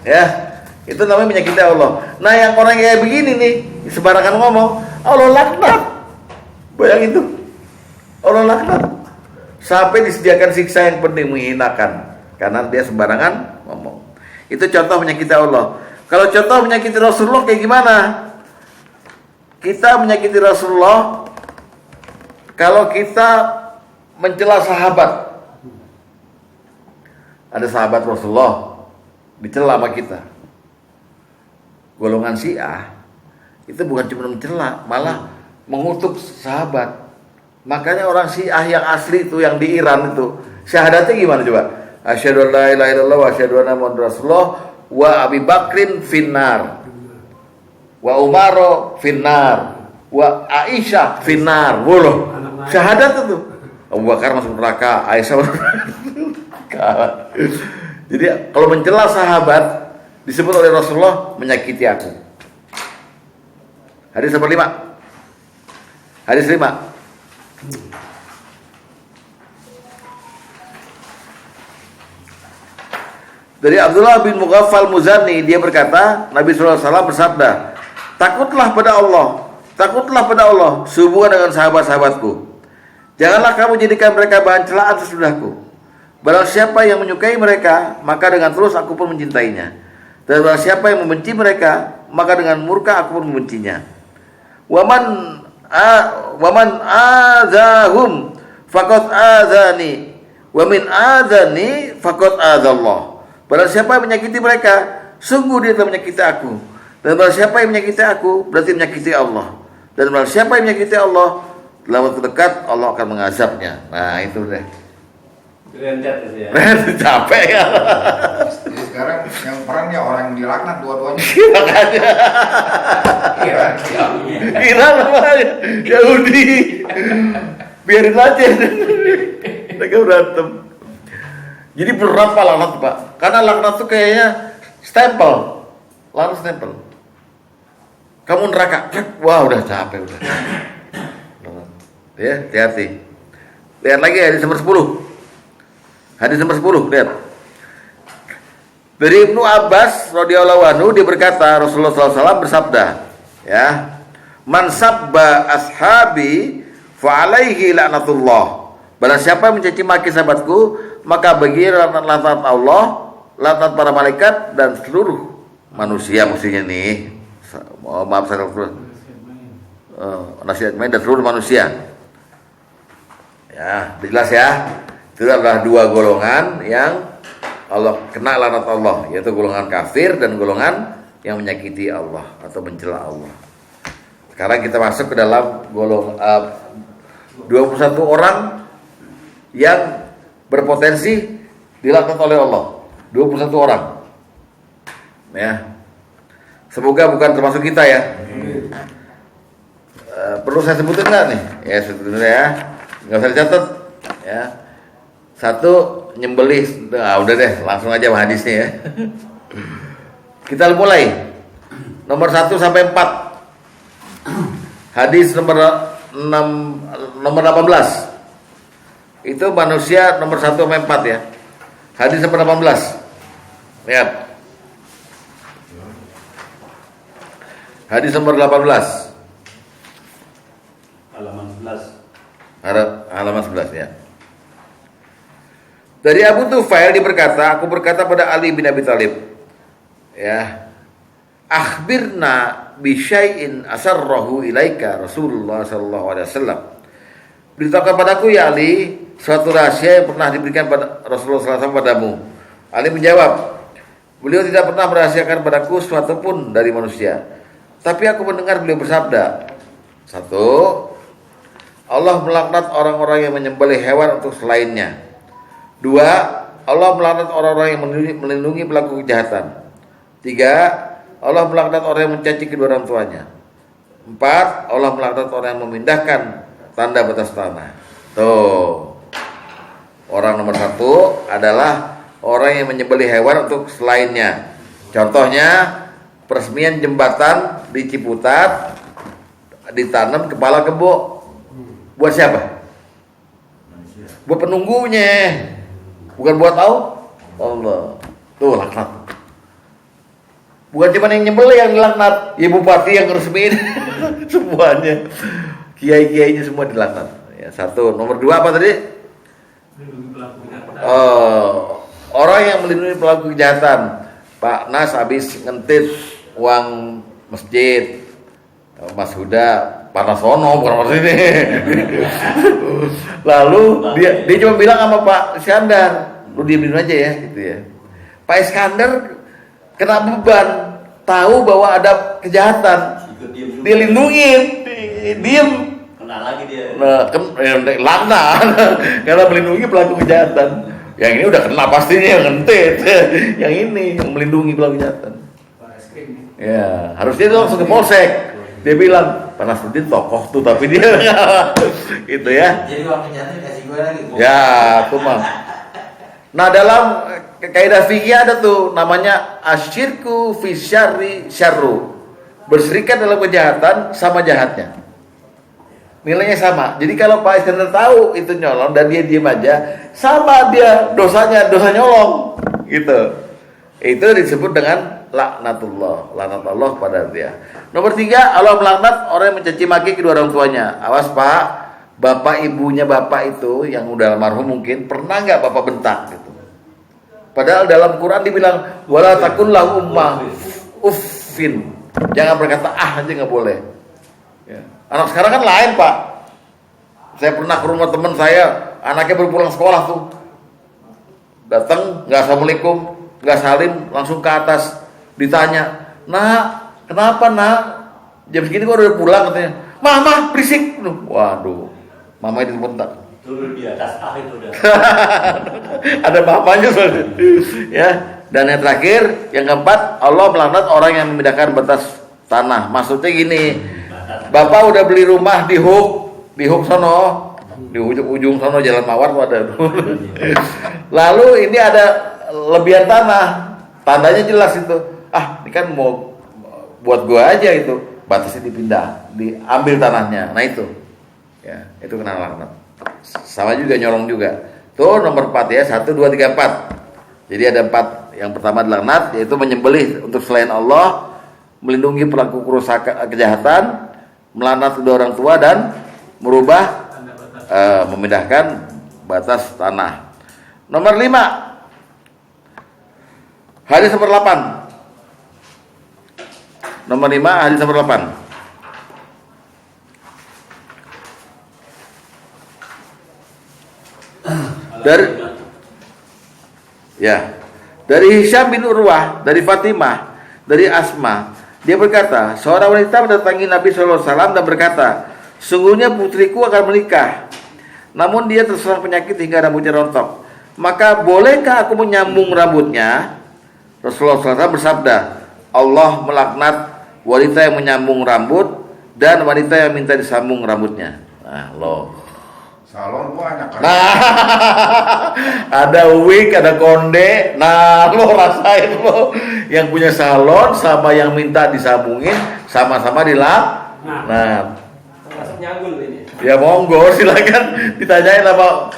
Ya. Itu namanya menyakiti Allah. Nah yang orang kayak begini nih, sembarangan ngomong, Allah laknat. Bayangin tuh. Allah laknat. Sampai disediakan siksa yang penuh menghinakan karena dia sembarangan ngomong. Itu contoh menyakiti Allah. Kalau contoh menyakiti Rasulullah kayak gimana? Kita menyakiti Rasulullah kalau kita mencela sahabat. Ada sahabat Rasulullah dicela sama kita. Golongan Syiah itu bukan cuma mencela, malah mengutuk sahabat. Makanya orang Syiah yang asli itu, yang di Iran itu, syahadatnya gimana coba? Asyhadu an la ilaha illallah wa asyhadu anna muhammadar rasulullah wa Abi Bakrin finnar wa Umaro finnar wa Aisyah finnar. Woloh, syahadat itu. Abu Bakar masuk neraka, Aisyah masuk neraka. Jadi kalau mencela sahabat disebut oleh Rasulullah menyakiti aku. Hadis nomor 5. Hadis 5. Dari Abdullah bin Mughaffal Muzani, dia berkata, Nabi SAW bersabda, takutlah pada Allah sehubungan dengan sahabat-sahabatku. Janganlah kamu jadikan mereka bahan celaan sesudahku. Barang siapa yang menyukai mereka, maka dengan tulus aku pun mencintainya. Dan barang siapa yang membenci mereka, maka dengan murka aku pun membencinya. Waman azahum faqad azani wa min azani faqad azallah. Barang siapa yang menyakiti mereka, sungguh dia telah menyakiti aku. Dan barang siapa yang menyakiti aku, berarti menyakiti Allah. Dan barang siapa yang menyakiti Allah, dalam waktu dekat Allah akan mengazabnya. Nah itu deh. Rentet itu ya. Capek ya. Jadi sekarang yang perannya orang yang dilaknat dua-duanya. Makanya Iya. kira namanya Yahudi. Biarin aja. Mereka berantem. Jadi berat Pak laknat Pak. Karena laknat tuh kayaknya stempel. Laknat stempel. Kamu neraka. Wah udah capek udah. Ya, hati-hati. Lihat lagi hadis nomor 10. Hadis nomor 10, lihat. Dari Ibnu Abbas radhiyallahu anhu dia berkata, Rasulullah SAW bersabda, ya, man sabba ashabi fa alaihi la'natullah. Barang siapa yang mencaci maki sahabatku, maka bagi laknat Allah, laknat para malaikat dan seluruh manusia maksudnya nih. Maaf saya nasihat main dan seluruh manusia. Ya, jelas ya. Itu adalah dua golongan yang Allah kena laknat Allah, yaitu golongan kafir dan golongan yang menyakiti Allah atau mencela Allah. Sekarang kita masuk ke dalam golongan 21 orang yang berpotensi dilaknat oleh Allah. 21 orang. Ya. Semoga bukan termasuk kita ya. Perlu saya sebutin nggak nih? Ya sebetulnya ya. Nggak usah dicatat. Ya. Satu, nyembelih. Udah deh, langsung aja hadisnya ya. Kita mulai. Nomor 1 sampai 4. Hadis nomor 18. Itu manusia nomor 1 sampai 4 ya. Hadis nomor 18. Lihat. Hadis nomor 18. Halaman 11. Halaman 11 ya. Dari Abu Tufail dia berkata, aku berkata pada Ali bin Abi Thalib, ya, akhbirna bi syai'in asarrahu ilaika Rasulullah sallallahu alaihi wasallam. Beritahukan padaku ya Ali suatu rahasia yang pernah diberikan pada Rasulullah sallallahu alaihi wasallam padamu. Ali menjawab, beliau tidak pernah merahasiakan padaku suatu pun dari manusia. Tapi aku mendengar beliau bersabda, 1, Allah melaknat orang-orang yang menyembelih hewan untuk selainnya. 2, Allah melaknat orang-orang yang melindungi pelaku kejahatan. 3, Allah melaknat orang yang mencaci kedua orang tuanya. 4, Allah melaknat orang yang memindahkan tanda batas tanah. Tuh. Orang nomor 1 adalah orang yang menyembelih hewan untuk selainnya. Contohnya peresmian jembatan di Ciputat ditanam kepala kebo. Buat siapa? Buat penunggunya. Bukan buat Allah. Tuh laknat. Bukan cuma yang nyembelih yang dilaknat, ya bupati yang resmiin semuanya. Kiai-kiainya semua dilaknat. Ya, 1. Nomor 2 apa tadi? Orang yang melindungi pelaku kejahatan. Pak Nas habis ngentit uang masjid. Mas Huda Panasono bukan maksud ini. Lalu dia cuma bilang sama Pak Iskandar, lu diemin aja ya gitu ya. Pak Iskandar kena beban, tahu bahwa ada kejahatan, dia lindungin, diem. Kena lagi dia. Laknat karena melindungi pelaku kejahatan. Yang ini udah kena pastinya yang ngentit, yang ini yang melindungi pelaku kejahatan. Ya, harusnya dia langsung ke polsek. Dia bilang, Pak Nasruddin tokoh tuh, tapi dia gitu ya. Jadi uang kejahatan kasih gue lagi. Ya, tuh mah. Nah, dalam kaidah fikih ada tuh namanya asyirku fi syarri syarru. Berserikat dalam kejahatan sama jahatnya. Nilainya sama. Jadi kalau Pak Iskandar tahu itu nyolong dan dia diem aja, sama dia dosanya dosa nyolong. Gitu. Itu disebut dengan laknatullah, laknat Allah pada dia. Nomor 3, Allah melaknat orang yang mencaci maki kedua orang tuanya. Awas Pak, bapak ibunya bapak itu yang udah almarhum mungkin pernah nggak bapak bentak gitu. Padahal dalam Quran dibilang wala takullahu ummah uffin. Jangan berkata aja nggak boleh. Ya. Anak sekarang kan lain Pak. Saya pernah ke rumah teman saya, anaknya baru pulang sekolah tuh. Datang nggak assalamualaikum, nggak salim, langsung ke atas. Ditanya, nah kenapa nak? Jam segini kok udah pulang katanya. Mama berisik. Waduh, mama itu bentak. turun di atas itu udah. Ada bapaknya soalnya. Ya. Dan yang terakhir, yang keempat, Allah melaknat orang yang memindahkan batas tanah. Maksudnya gini, Bapak udah beli rumah di Hook sono, di ujung sono Jalan Mawar tuh ada. Lalu ini ada lebihan tanah, tandanya jelas itu. Ah, ini kan mau buat gua aja itu, batasnya dipindah, diambil tanahnya. Nah itu, ya itu kena laknat. Sama juga nyolong juga. Tuh nomor 4 ya, 1, 2, 3, 4. Jadi ada 4. Yang pertama laknat, yaitu menyembelih untuk selain Allah, melindungi pelaku kerusakan kejahatan, melaknat kedua orang tua dan merubah memindahkan batas tanah. Nomor 5. Hadis nomor 8. Nomor 5 hadis nomor 8. Dari Hisham bin Urwah, dari Fatimah, dari Asma, dia berkata, seorang wanita mendatangi Nabi SAW dan berkata, sungguhnya putriku akan menikah, namun dia terserang penyakit hingga rambutnya rontok. Maka bolehkah aku menyambung rambutnya? Rasulullah SAW bersabda, Allah melaknat wanita yang menyambung rambut dan wanita yang minta disambung rambutnya. Nah, loh. Salon banyak kan. Nah, ada wig, ada konde. Nah, lo rasain lo. Yang punya salon sama yang minta disambungin sama-sama dilap. Nah, Termasuk nyanggul ini. ya monggo silakan ditanyain sama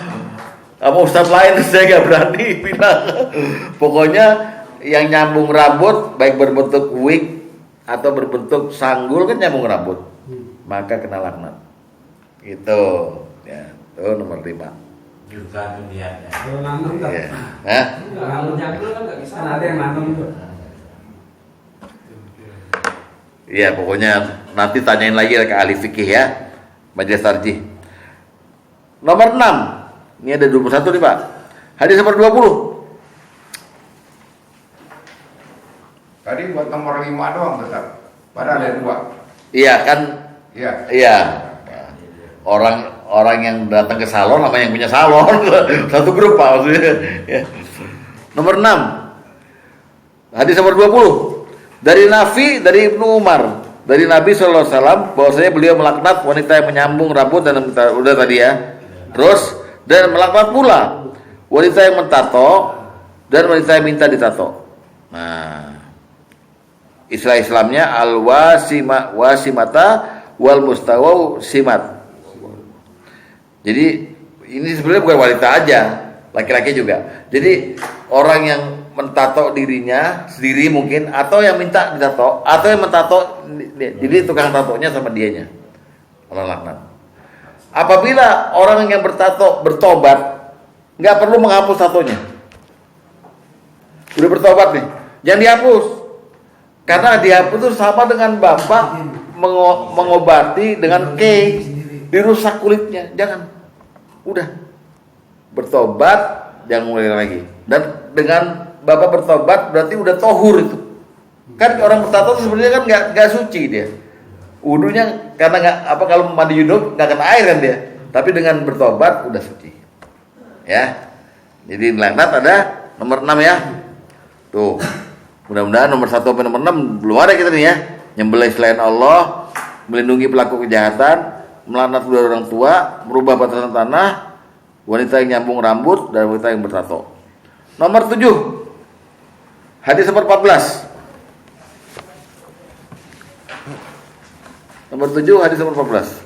ustadz lain, saya gak berani bilang. Pokoknya yang nyambung rambut baik berbentuk wig atau berbentuk sanggul kan nyambung rambut, maka kena laknat. Itu ya. Itu nomor 5. Juga dunianya. Kalau nanam kan, Ya. Hah? Kalau nyanggul kan nggak bisa. kan ada yang nanam tuh. Iya, pokoknya nanti tanyain lagi ke ahli fikih ya, majelis tarjih. Nomor 6. Ini ada 21 nih Pak. Hadis nomor 20. Tadi buat nomor 5 doang tetap. Padahal ada 2. Iya kan? Iya. Iya. Orang yang datang ke salon sama yang punya salon satu grup Pak maksudnya. Ya. Nomor 6. Hadis nomor 20. Dari Nafi, dari Ibnu Umar, dari Nabi SAW bahwasanya beliau melaknat wanita yang menyambung rambut dan udah tadi ya. Terus dan melaknat pula wanita yang mentato dan wanita yang minta ditato. Nah, istilah Islamnya wasimata wal mustawau simat. Jadi ini sebenarnya bukan wanita aja, laki-laki juga. Jadi orang yang mentato dirinya sendiri mungkin, atau yang minta ditato, atau yang mentato, jadi tukang tatonya sama dianya. Allah laknat. Apabila orang yang bertato bertobat, nggak perlu menghapus tatonya. Udah bertobat nih, jangan dihapus. Karena dihapus itu sama dengan bapak mengobati dengan dirusak kulitnya. Jangan. Udah. Bertobat, jangan mulai lagi. Dan dengan bapak bertobat berarti udah tohur itu. Kan orang bertato sebenarnya kan nggak suci dia. Wudunya karena kalau mandi junub nggak kena air kan dia. Tapi dengan bertobat udah suci. Ya. Jadi laknat ada nomor 6 ya. Tuh. Mudah-mudahan nomor 1 sampai nomor 6 belum ada kita nih ya. Nyembelih selain Allah, melindungi pelaku kejahatan, melaknat kedua orang tua, merubah batasan tanah, wanita yang nyambung rambut dan wanita yang bertato. Nomor 7. Hadis nomor 14. Nomor 7 hadis nomor 14.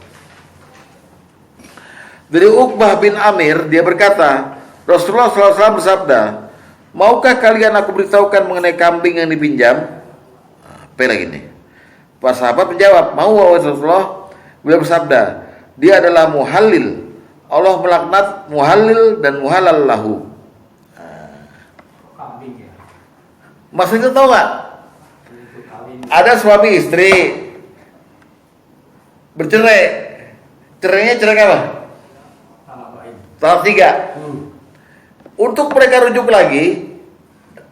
Dari Uqbah bin Amir dia berkata, Rasulullah SAW bersabda, maukah kalian aku beritahukan mengenai kambing yang dipinjam? Apa lagi nih? Para sahabat menjawab, mau wahai Rasulullah. Beliau bersabda, dia adalah muhallil. Allah melaknat muhallil dan muhalal lahu. Kambing ya. Maksudnya tahu nggak? Ada suami istri bercerai. Cerainya cerai apa? Tahap 3. Untuk mereka rujuk lagi,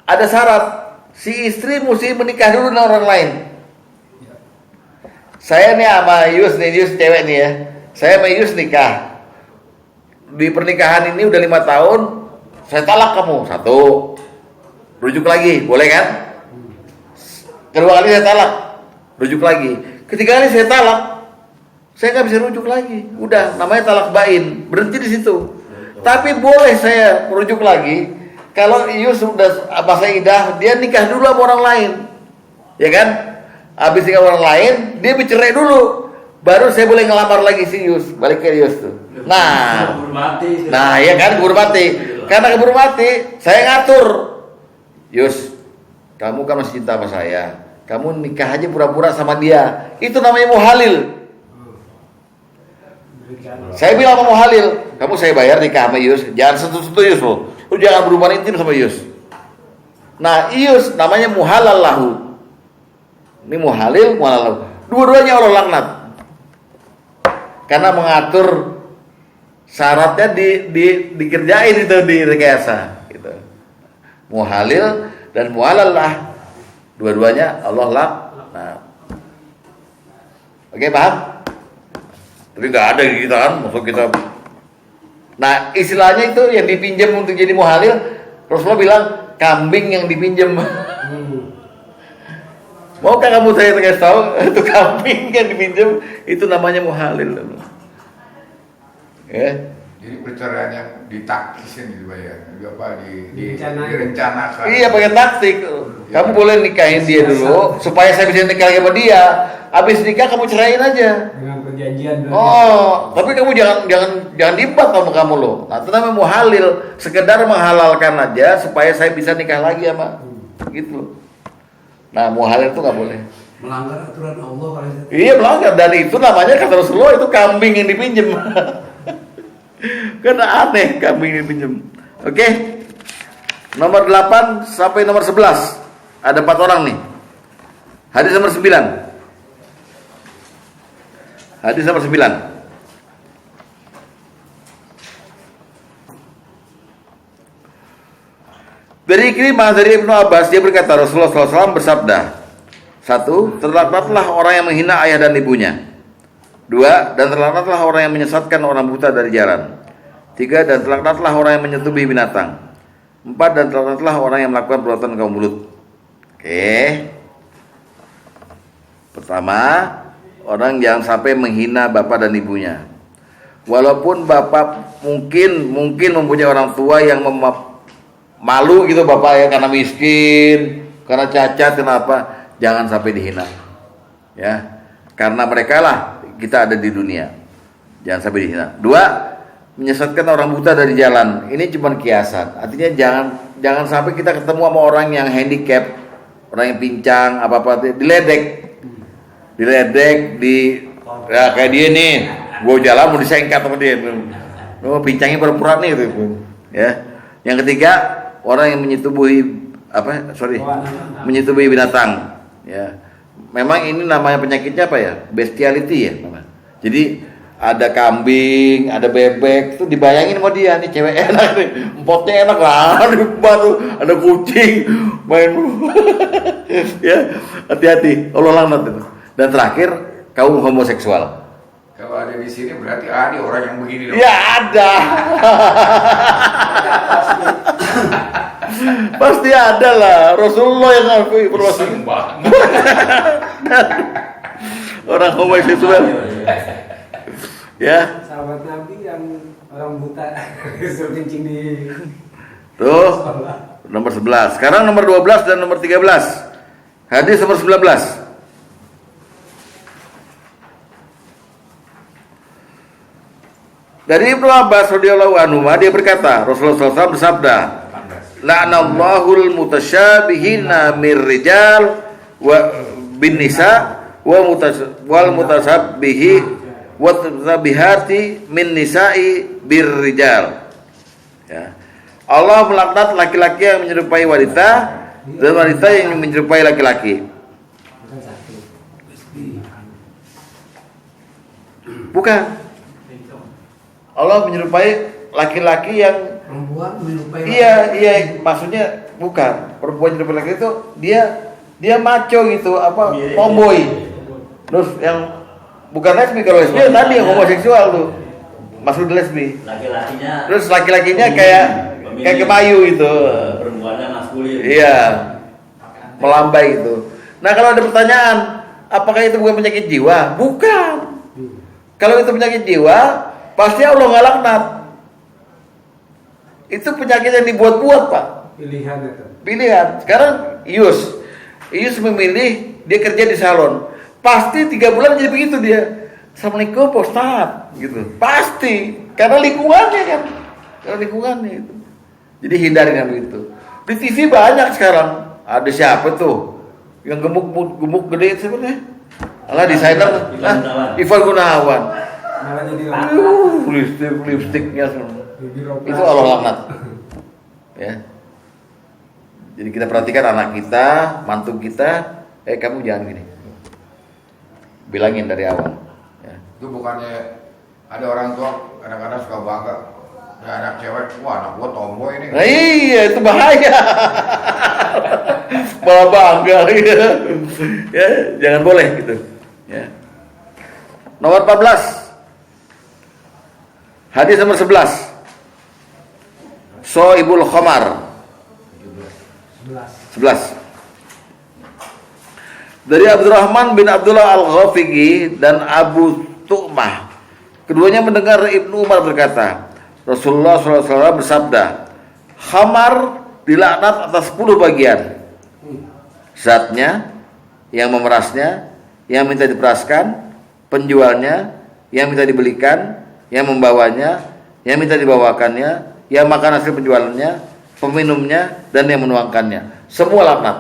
ada syarat. Si istri mesti menikah dulu dengan orang lain. Saya nih sama Yus cewek nih ya. Saya sama Yus nikah. di pernikahan ini udah 5 tahun, saya talak kamu. 1, rujuk lagi, boleh kan? Kedua kali saya talak, rujuk lagi. Ketiga kali saya talak, saya nggak bisa rujuk lagi. Udah, namanya talak bain, berhenti di situ. Tapi boleh saya rujuk lagi kalau Iyus sudah masa idah, dia nikah dulu sama orang lain, ya kan? Habis nikah orang lain, dia bercerai dulu, baru saya boleh ngelamar lagi si Iyus, balik ke Iyus tuh. Nah, ya kan, keburu mati. Karena keburu mati, saya ngatur, Iyus, kamu kan masih cinta sama saya, kamu nikah aja pura-pura sama dia, itu namanya muhalil. Saya bilang sama muhalil, kamu saya bayar nikah sama Iyus, jangan sentuh-sentuh Iyus loh. Lu jangan berhubungan intim sama Iyus. Nah, Iyus namanya muhalal lahu. Ini muhalil, muhalal lahu. Dua-duanya Allah laknat. Karena mengatur syaratnya dikerjain itu di rekayasa gitu. Muhalil dan muhalal lah. Dua-duanya Allah laknat. Oke, paham? Tapi nggak ada kita kan, maksud kita. Nah, istilahnya itu yang dipinjam untuk jadi muhalil, Rasulullah bilang kambing yang dipinjam. Maukah kamu saya kasih tahu itu kambing yang dipinjam itu namanya muhalil. Ya. Jadi perceraiannya ditaktisin gitu ya, direncanakan. Iya, pakai taktik. Kamu boleh nikahin dia dulu supaya saya bisa nikah sama dia. Habis nikah kamu ceraiin aja. Dengan perjanjian. Tapi kamu jangan dibat sama kamu loh. Nah, itu namanya muhalil, sekedar menghalalkan aja supaya saya bisa nikah lagi sama gitu. Nah, muhalil itu nggak boleh. Melanggar aturan Allah kalau itu. Iya, melanggar, dan itu namanya kata Rasulullah itu kambing yang dipinjam. Karena aneh kambing yang dipinjam. Oke. Nomor 8 sampai nomor 11. Ada 4 orang nih. Hadis nomor 9. Hadis nomor 9. Dari Ikrimah dari Ibnu Abbas, dia berkata Rasulullah SAW bersabda, 1. Terlaknatlah orang yang menghina ayah dan ibunya. 2. Dan terlaknatlah orang yang menyesatkan orang buta dari jalan. 3. Dan terlaknatlah orang yang menyetubuhi binatang. 4. Dan terlaknatlah orang yang melakukan perbuatan kaum mulut. Oke. Pertama, orang jangan sampai menghina bapak dan ibunya. Walaupun bapak mungkin mempunyai orang tua yang malu gitu bapak ya, karena miskin, karena cacat, kenapa? Jangan sampai dihina. Ya. Karena mereka lah kita ada di dunia. Jangan sampai dihina. 2, menyesatkan orang buta dari jalan. Ini cuma kiasan. Artinya jangan sampai kita ketemu sama orang yang handicap, orang yang pincang, apa-apa diledek, ya kayak dia nih, gue jalan mau disengkat sama dia, pincangnya pura-pura nih gitu. Ya. Yang ketiga, orang yang menyetubuhi binatang. Ya. Memang ini namanya penyakitnya apa ya? Bestiality ya. Jadi ada kambing, ada bebek, itu dibayangin sama dia nih, cewek enak nih, empotnya enak lah, baru ada kucing main. Ya, hati-hati, Allah laknat itu. Dan terakhir, kaum homoseksual. Kalau ada di sini berarti ada orang yang begini dong. Ya ada. Pasti ada lah. Rasulullah yang ngaku informasi. Orang homoseksual. Ya. Sahabat Nabi yang orang buta kencing di Tuh. Nomor 11. Sekarang nomor 12 dan nomor 13. Hadis nomor 19. Dari Ibnu Abbas radhiyallahu anhu, dia berkata, Rasulullah SAW bersabda, la'anallahul mutasyabihina mirrijal wa bin nisa wal mutasabbihi wa mutasabihati min nisa'i birrijal. Ya. Allah melaknat laki-laki yang menyerupai wanita dan wanita yang menyerupai laki-laki. Bukan. Allah menyerupai laki-laki yang perempuan menyerupai iya maksudnya bukan perempuan menyerupai laki itu dia maco gitu apa tomboy. Terus yang bukan lesbi, kalau lesbi tadi yang homoseksual tuh masuk di lesbi. Laki-lakinya. Terus laki-lakinya kayak kemayu itu. Perempuannya maskulin. Iya. Melambai itu. Nah, kalau ada pertanyaan, apakah itu bukan penyakit jiwa? Bukan. Kalau itu penyakit jiwa, pasti Allah nggak laknat. Itu penyakit yang dibuat-buat, Pak. Pilihan itu. Pilihan. Sekarang Ius memilih dia kerja di salon. Pasti 3 bulan jadi begitu dia. Assalamualaikum Pak Ustadz, gitu. Pasti. Karena lingkungannya kan. Karena lingkungannya itu. Jadi hindarin yang begitu. Di TV banyak sekarang. Ada siapa tuh? Yang gemuk gede sebenarnya. Alah desainer. Ivan Gunawan. Malah jadi laknat. Lipstiknya semua. Itu Allah laknat. Ya. Jadi kita perhatikan anak kita, mantu kita, kamu jangan gini. Bilangin dari awal. Ya. Itu bukannya ada orang tua kadang-kadang suka bangga. Ada anak cewek, wah anak gua tomboy ini. Nah, iya, itu bahaya. Malah bangga ya. Ya, jangan boleh gitu. Ya. Nomor 14. Hadis nomor 11. Soibul Khamar 11. Dari Abdurrahman bin Abdullah Al-Ghafiqi dan Abu Tu'mah, keduanya mendengar Ibnu Umar berkata, Rasulullah SAW bersabda, khamar dilaknat atas 10 bagian. Zatnya, yang memerasnya, yang minta diperaskan, penjualnya, yang minta dibelikan, yang membawanya, yang minta dibawakannya, yang makan hasil penjualannya, peminumnya, dan yang menuangkannya. Semua laknat.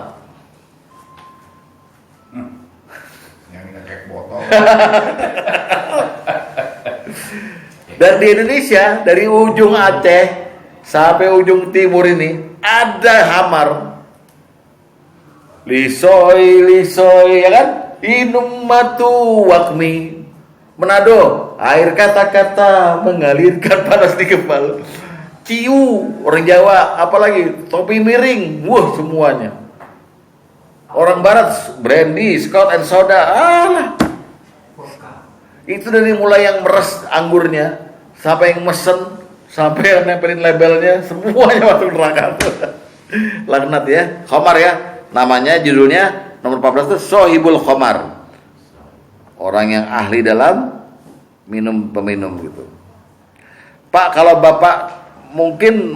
Yang ngecek botol. Dan di Indonesia, dari ujung Aceh sampai ujung timur ini, ada hamar. Lisoy, ya kan? Inum matu wakmi. Manado, air kata-kata mengalirkan panas di kepala. Ciu, orang Jawa, apalagi topi miring, wah semuanya. Orang Barat, brandy, scotch and soda, alah. Itu dari mulai yang meres anggurnya, sampai yang mesen, sampai yang nempelin labelnya, semuanya masuk neraka. Laknat ya, khamar ya, namanya judulnya nomor 14 itu Sohibul Khamar. Orang yang ahli dalam minum peminum gitu. Pak, kalau Bapak mungkin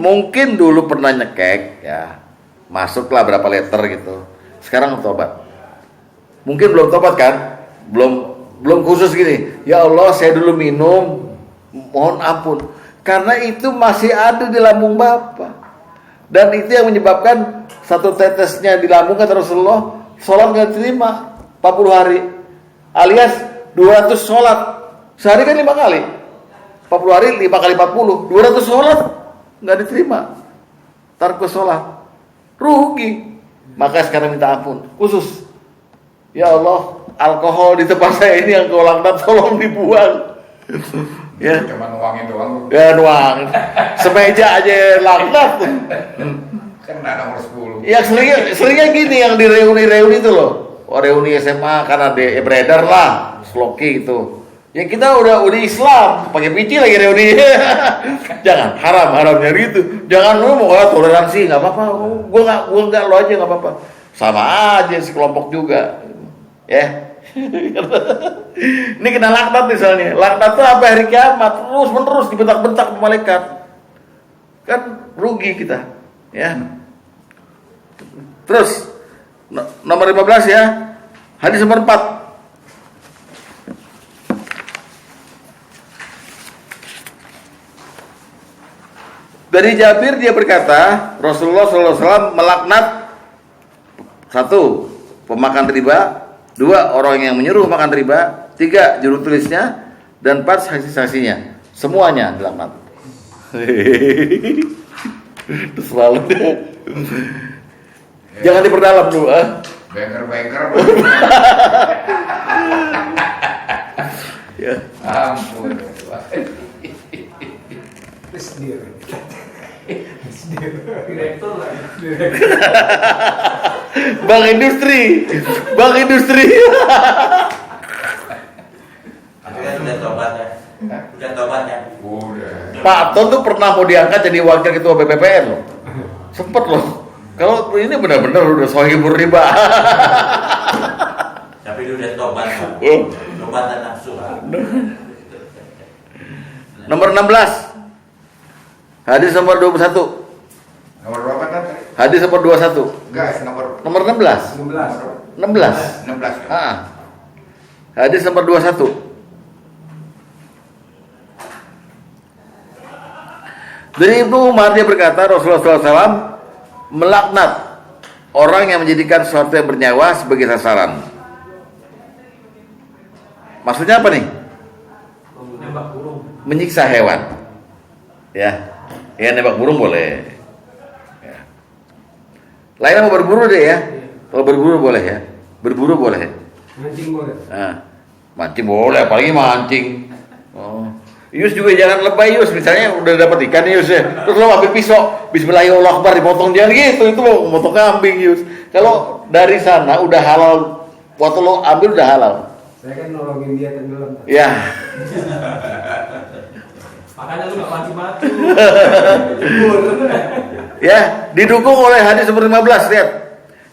dulu pernah nyekek ya, masuklah berapa liter gitu. Sekarang tobat. Mungkin belum tobat kan? Belum khusus gini. Ya Allah, saya dulu minum, mohon ampun. Karena itu masih ada di lambung Bapak. Dan itu yang menyebabkan satu tetesnya di lambung kata Rasulullah, sholat nggak terima 40 hari. Alias 200 sholat. Sehari kan 5 kali. 40 hari 5 kali 40. 200 sholat nggak diterima. Tarku sholat. Rugi. Maka sekarang minta ampun. Khusus. Ya Allah, alkohol di tempat saya ini yang kau laknat, tolong dibuang. Ya. Cuma nuangin doang. Ya nuang. Semeja aja laknat. Kan ada nomor 10. Ya seringnya gini yang di reuni-reuni itu loh. Reuni SMA kan ada beredar lah, sloki itu. Ya kita udah Islam, pakai pici lagi reuni. Jangan haramnya gitu. Jangan lu mau toleransi, nggak apa-apa. Gua nggak, lo aja nggak apa-apa. Sama aja sekelompok juga. Ya. Ini kena laknat misalnya. Laknat tuh sampai hari kiamat, terus menerus dibentak-bentak malaikat. Kan rugi kita, ya. Terus nomor 15 ya. Hadis nomor 4. Dari Jabir dia berkata, Rasulullah SAW melaknat 1. Pemakan riba, 2. Orang yang menyuruh makan riba, 3. Juru tulisnya, dan 4. saksi-saksinya. Semuanya dilaknat. Itu selalu. Jangan diperdalam dulu, Banker. Ya. Ampun. Direktur lah. Bank industri. Tapi kan sudah tobat ya. Udah tobat ya? Udah. Pak Ton tuh pernah mau diangkat jadi wakil ketua BPPN loh. Sempet loh. Kalau ini benar-benar udah sohibur riba. Tapi dia udah tobat, Pak. Tobat dan nafsu, Pak. Nomor 16. Hadis nomor 21. Nomor berapa tadi? Hadis nomor 21. Enggak, Nomor 16. 16. 16. Hadis nomor 21. Dari Ibnu Umar dia berkata Rasulullah SAW melaknat orang yang menjadikan sesuatu yang bernyawa sebagai sasaran. Maksudnya apa nih? Nembak burung. Menyiksa hewan. Ya, nembak burung boleh. Ya. Lainnya mau berburu deh ya. Kalau berburu boleh ya. Berburu boleh. Mancing boleh. Nah, mancing boleh, apalagi mancing. Oh. Yus juga jangan lebay Yus, misalnya udah dapat ikan Yus ya, terus lo ambil pisau, Bismillahirrahmanirrahim dipotong, jangan gitu, itu lo motong kambing Yus. Kalau dari sana udah halal, waktu lo ambil udah halal. Saya kan nolongin dia tenggelam. Ya, Makanya lu gak mancing-mancing. ya, didukung oleh hadis nomor 15, lihat.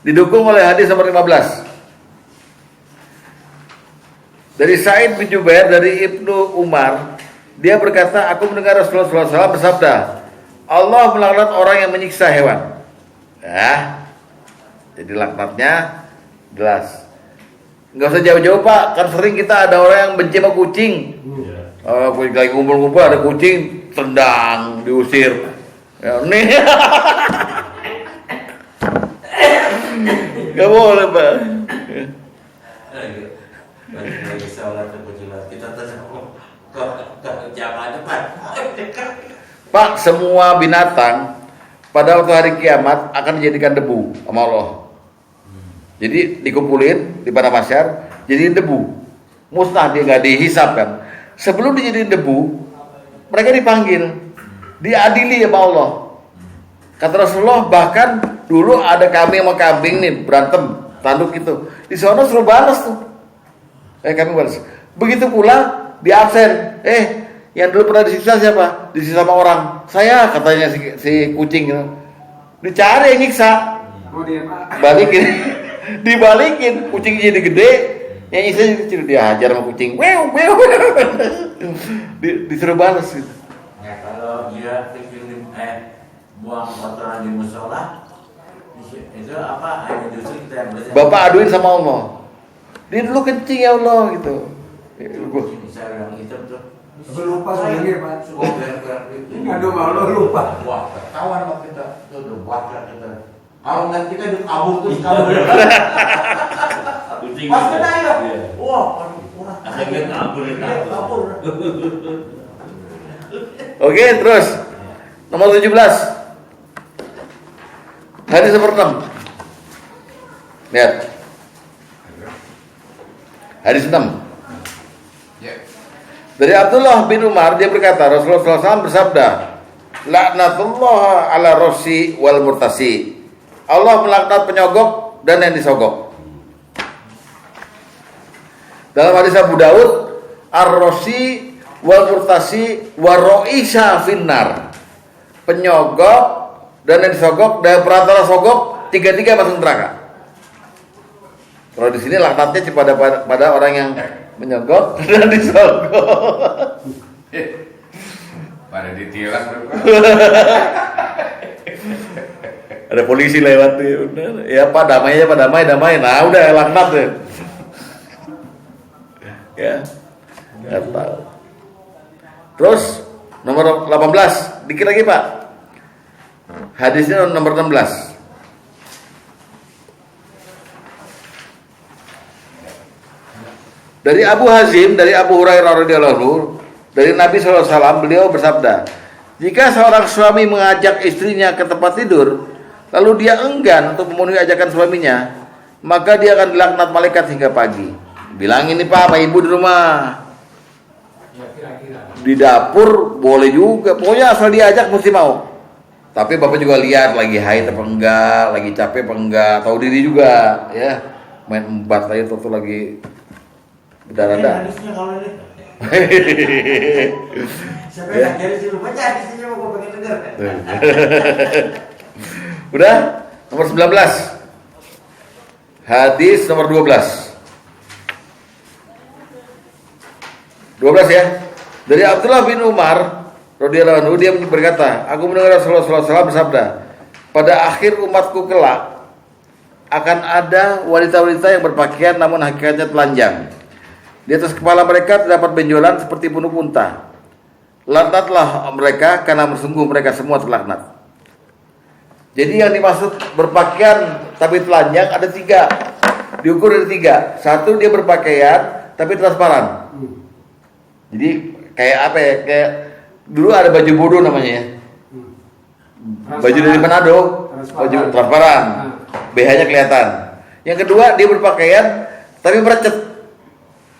Didukung oleh hadis nomor 15. Dari Sa'id bin Jubair dari Ibnu Umar, dia berkata, aku mendengar Rasulullah SAW bersabda, Allah melaknat orang yang menyiksa hewan. Ya, jadi laknatnya jelas. Nggak usah jauh-jauh Pak, kan sering kita ada orang yang benci sama kucing. Lagi kumpul-kumpul ada kucing, tendang, diusir. Ya, nih. Gak boleh Pak. Lagi sholat kita terus ke jamaah depan. Pak, semua binatang pada waktu hari kiamat akan dijadikan debu sama Allah. Jadi dikumpulin di padang mahsyar, jadiin debu. Musnah, dia nggak dihisap kan. Sebelum dijadiin debu, mereka dipanggil, diadili sama Allah. Kata Rasulullah, bahkan dulu ada kambing sama kambing nih berantem tanduk gitu. Di sana suruh balas tuh. Kami balas. Begitu pula di absen. Yang dulu pernah disiksa siapa? Disiksa sama orang. Saya katanya si kucing gitu. Dicari yang nyiksa. Oh dia Balikin. Dibalikin, kucing jadi gede, yang nyiksa jadi kecil, dia hajar sama kucing. Wew. Disuruh balas gitu. Ya kalau dia buang kotoran di musola, itu apa? Hanya justru kita yang belajar. Bapak aduin sama Allah. Dia dulu kencing ya Allah gitu. Saya bilang itu tuh. Tapi lupa sebenarnya Pak. Aduh malu lupa. Wah, ketahuan sama kita. Itu udah wakil kita. Kalau nggak kita di kabur terus kabur. Pas kena ya. Wah, aduh. Akhirnya kabur. Oke, terus nomor 17. Hadis nomor 6. Lihat. Hadis 6. Ya. Dari Abdullah bin Umar dia berkata, Rasulullah SAW bersabda, laknatullah ala rosi wal murtasi. Allah melaknat penyogok dan yang disogok. Dalam hadis Abu Daud, ar-rosi wal murtasi waroisa finnar. Penyogok dan yang disogok dan perantara sogok, tiga-tiga masuk neraka. Kalau di sini laknatnya pada orang yang menyogok dan disogok. Pada ditilang berapa? Ada polisi lewat tuh, ya Pak damai aja Pak, damai. Nah udah laknat ya. Ya, nggak tahu. Terus nomor 18, dikit lagi Pak. Hadisnya nomor 16. Dari Abu Hazim, dari Abu Hurairah radhiyallahu anhu, dari Nabi SAW, beliau bersabda, jika seorang suami mengajak istrinya ke tempat tidur, lalu dia enggan untuk memenuhi ajakan suaminya, maka dia akan dilaknat malaikat hingga pagi. Bilang ini Pak, sama ibu di rumah. Ya kira-kira. Di dapur boleh juga, pokoknya asal diajak mesti mau. Tapi Bapak juga lihat lagi haid apa enggak, lagi capek apa enggak, tahu diri juga, ya. Main embat aja tuh lagi berdarah-darah. Hadisnya kalau ini Siapa yang ngajarin sih lupa jadi sih mau gue pengen denger. Udah? Nomor 19. Hadis nomor 12. 12 ya. Dari Abdullah bin Umar radhiyallahu anhu, dia berkata, aku mendengar Rasulullah SAW bersabda, pada akhir umatku kelak akan ada wanita-wanita yang berpakaian namun hakikatnya telanjang. Di atas kepala mereka terdapat benjolan seperti punuk unta. Laknatlah mereka karena sungguh mereka semua terlaknat. Jadi yang dimaksud berpakaian tapi telanjang ada 3. Diukur dari 3. 1, dia berpakaian tapi transparan. Jadi kayak apa ya? Kayak dulu ada baju bodoh namanya ya. Baju dari Manado, baju transparan. BH-nya kelihatan. Yang kedua, dia berpakaian tapi merecet.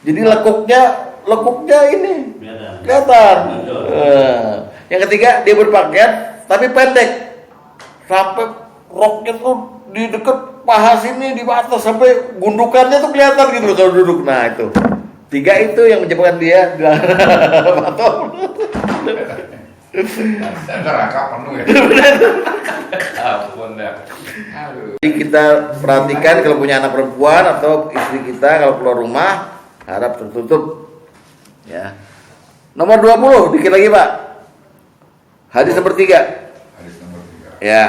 Jadi lekuknya ini kelihatan. Yang ketiga, dia berpakaian tapi pendek. Sampai roknya tuh di dekat paha sini, di atas sampai gundukannya tuh kelihatan gitu loh kalau duduk. Nah, itu. 3 itu yang menyebabkan dia batal. Neraka penuh ya. Ampun dah. Jadi kita perhatikan kalau punya anak perempuan atau istri kita kalau keluar rumah harap tertutup. Ya. Nomor 20 dikit lagi Pak. Hadis nomor 3. Hadis nomor 3. Ya.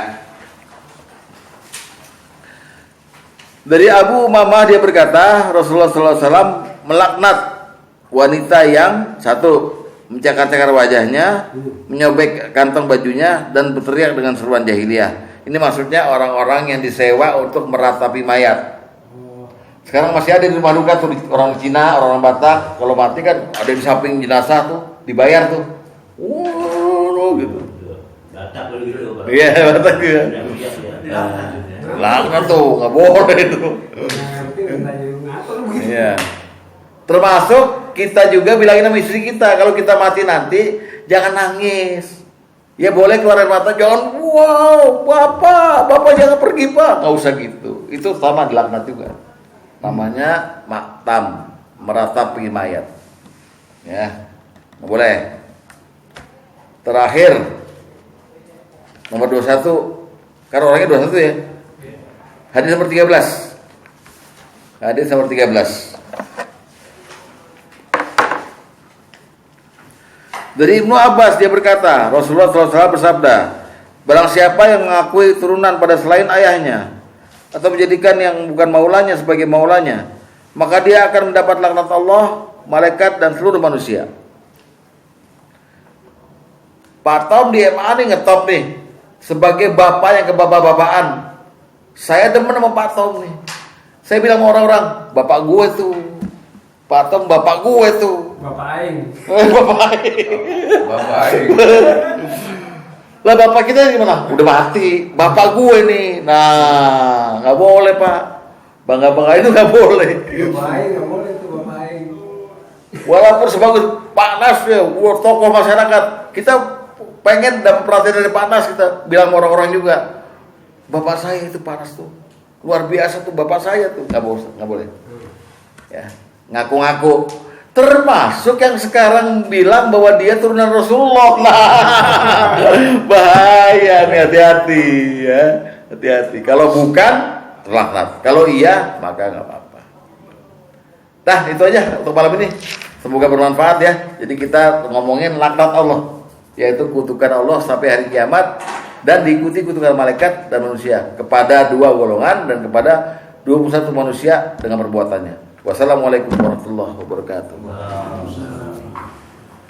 Dari Abu Umamah dia berkata, Rasulullah SAW melaknat wanita yang 1 mencakar-cakar wajahnya, menyobek kantong bajunya dan berteriak dengan seruan jahiliyah. Ini maksudnya orang-orang yang disewa untuk meratapi mayat. Sekarang masih ada di rumah duka tuh orang Cina, orang Batak, kalau mati kan ada di samping jenazah tuh, dibayar tuh. Gitu. Batak gitu Pak. Iya, Batak ya. Laknat tuh, nggak boleh itu. Iya. Termasuk kita juga bilangin sama istri kita, kalau kita mati nanti jangan nangis. Ya boleh keluar air mata, jangan wow, bapak jangan pergi Pak. Nggak usah gitu. Itu sama dilaknat juga. Namanya maktam, meratapi mayat. Ya, nggak boleh. Terakhir nomor 21, kan orangnya 21 ya. Hadis nomor 13. Hadis nomor 13. Dari Ibnu Abbas dia berkata, Rasulullah SAW bersabda, barang siapa yang mengakui turunan pada selain ayahnya atau menjadikan yang bukan maulanya sebagai maulanya, maka dia akan mendapat laknat Allah, malaikat dan seluruh manusia. Pak Tom di MA nih ngetop nih sebagai bapak yang kebapak-bapakan. Saya demen sama Pak Tom nih. Saya bilang sama orang-orang, bapak gue tuh, Pak Tom bapak gue tuh. Bapak Aing. Bapak Aing. Bapak Aing. Lah bapak kita gimana? Udah mati. Bapak gue nih. Nah, nggak boleh Pak. Bangga-bangga itu nggak boleh. Bapak Aing nggak boleh tuh Bapak Aing. Walaupun sebagus Pak Nas ya, tokoh masyarakat, kita pengen dapat perhatian dari Pak Nas, kita bilang orang-orang juga, bapak saya itu Pak Nas tuh luar biasa tuh, bapak saya tuh nggak boleh. Ya, ngaku-ngaku. Termasuk yang sekarang bilang bahwa dia turunan Rasulullah. Nah, bahaya nih, hati-hati ya, hati-hati. Kalau bukan, terlaknat. Kalau iya, maka nggak apa-apa. Nah, itu aja untuk malam ini. Semoga bermanfaat ya. Jadi kita ngomongin laknat Allah, yaitu kutukan Allah sampai hari kiamat dan diikuti kutukan malaikat dan manusia kepada 2 golongan dan kepada 21 manusia dengan perbuatannya. Wassalamualaikum warahmatullahi wabarakatuh.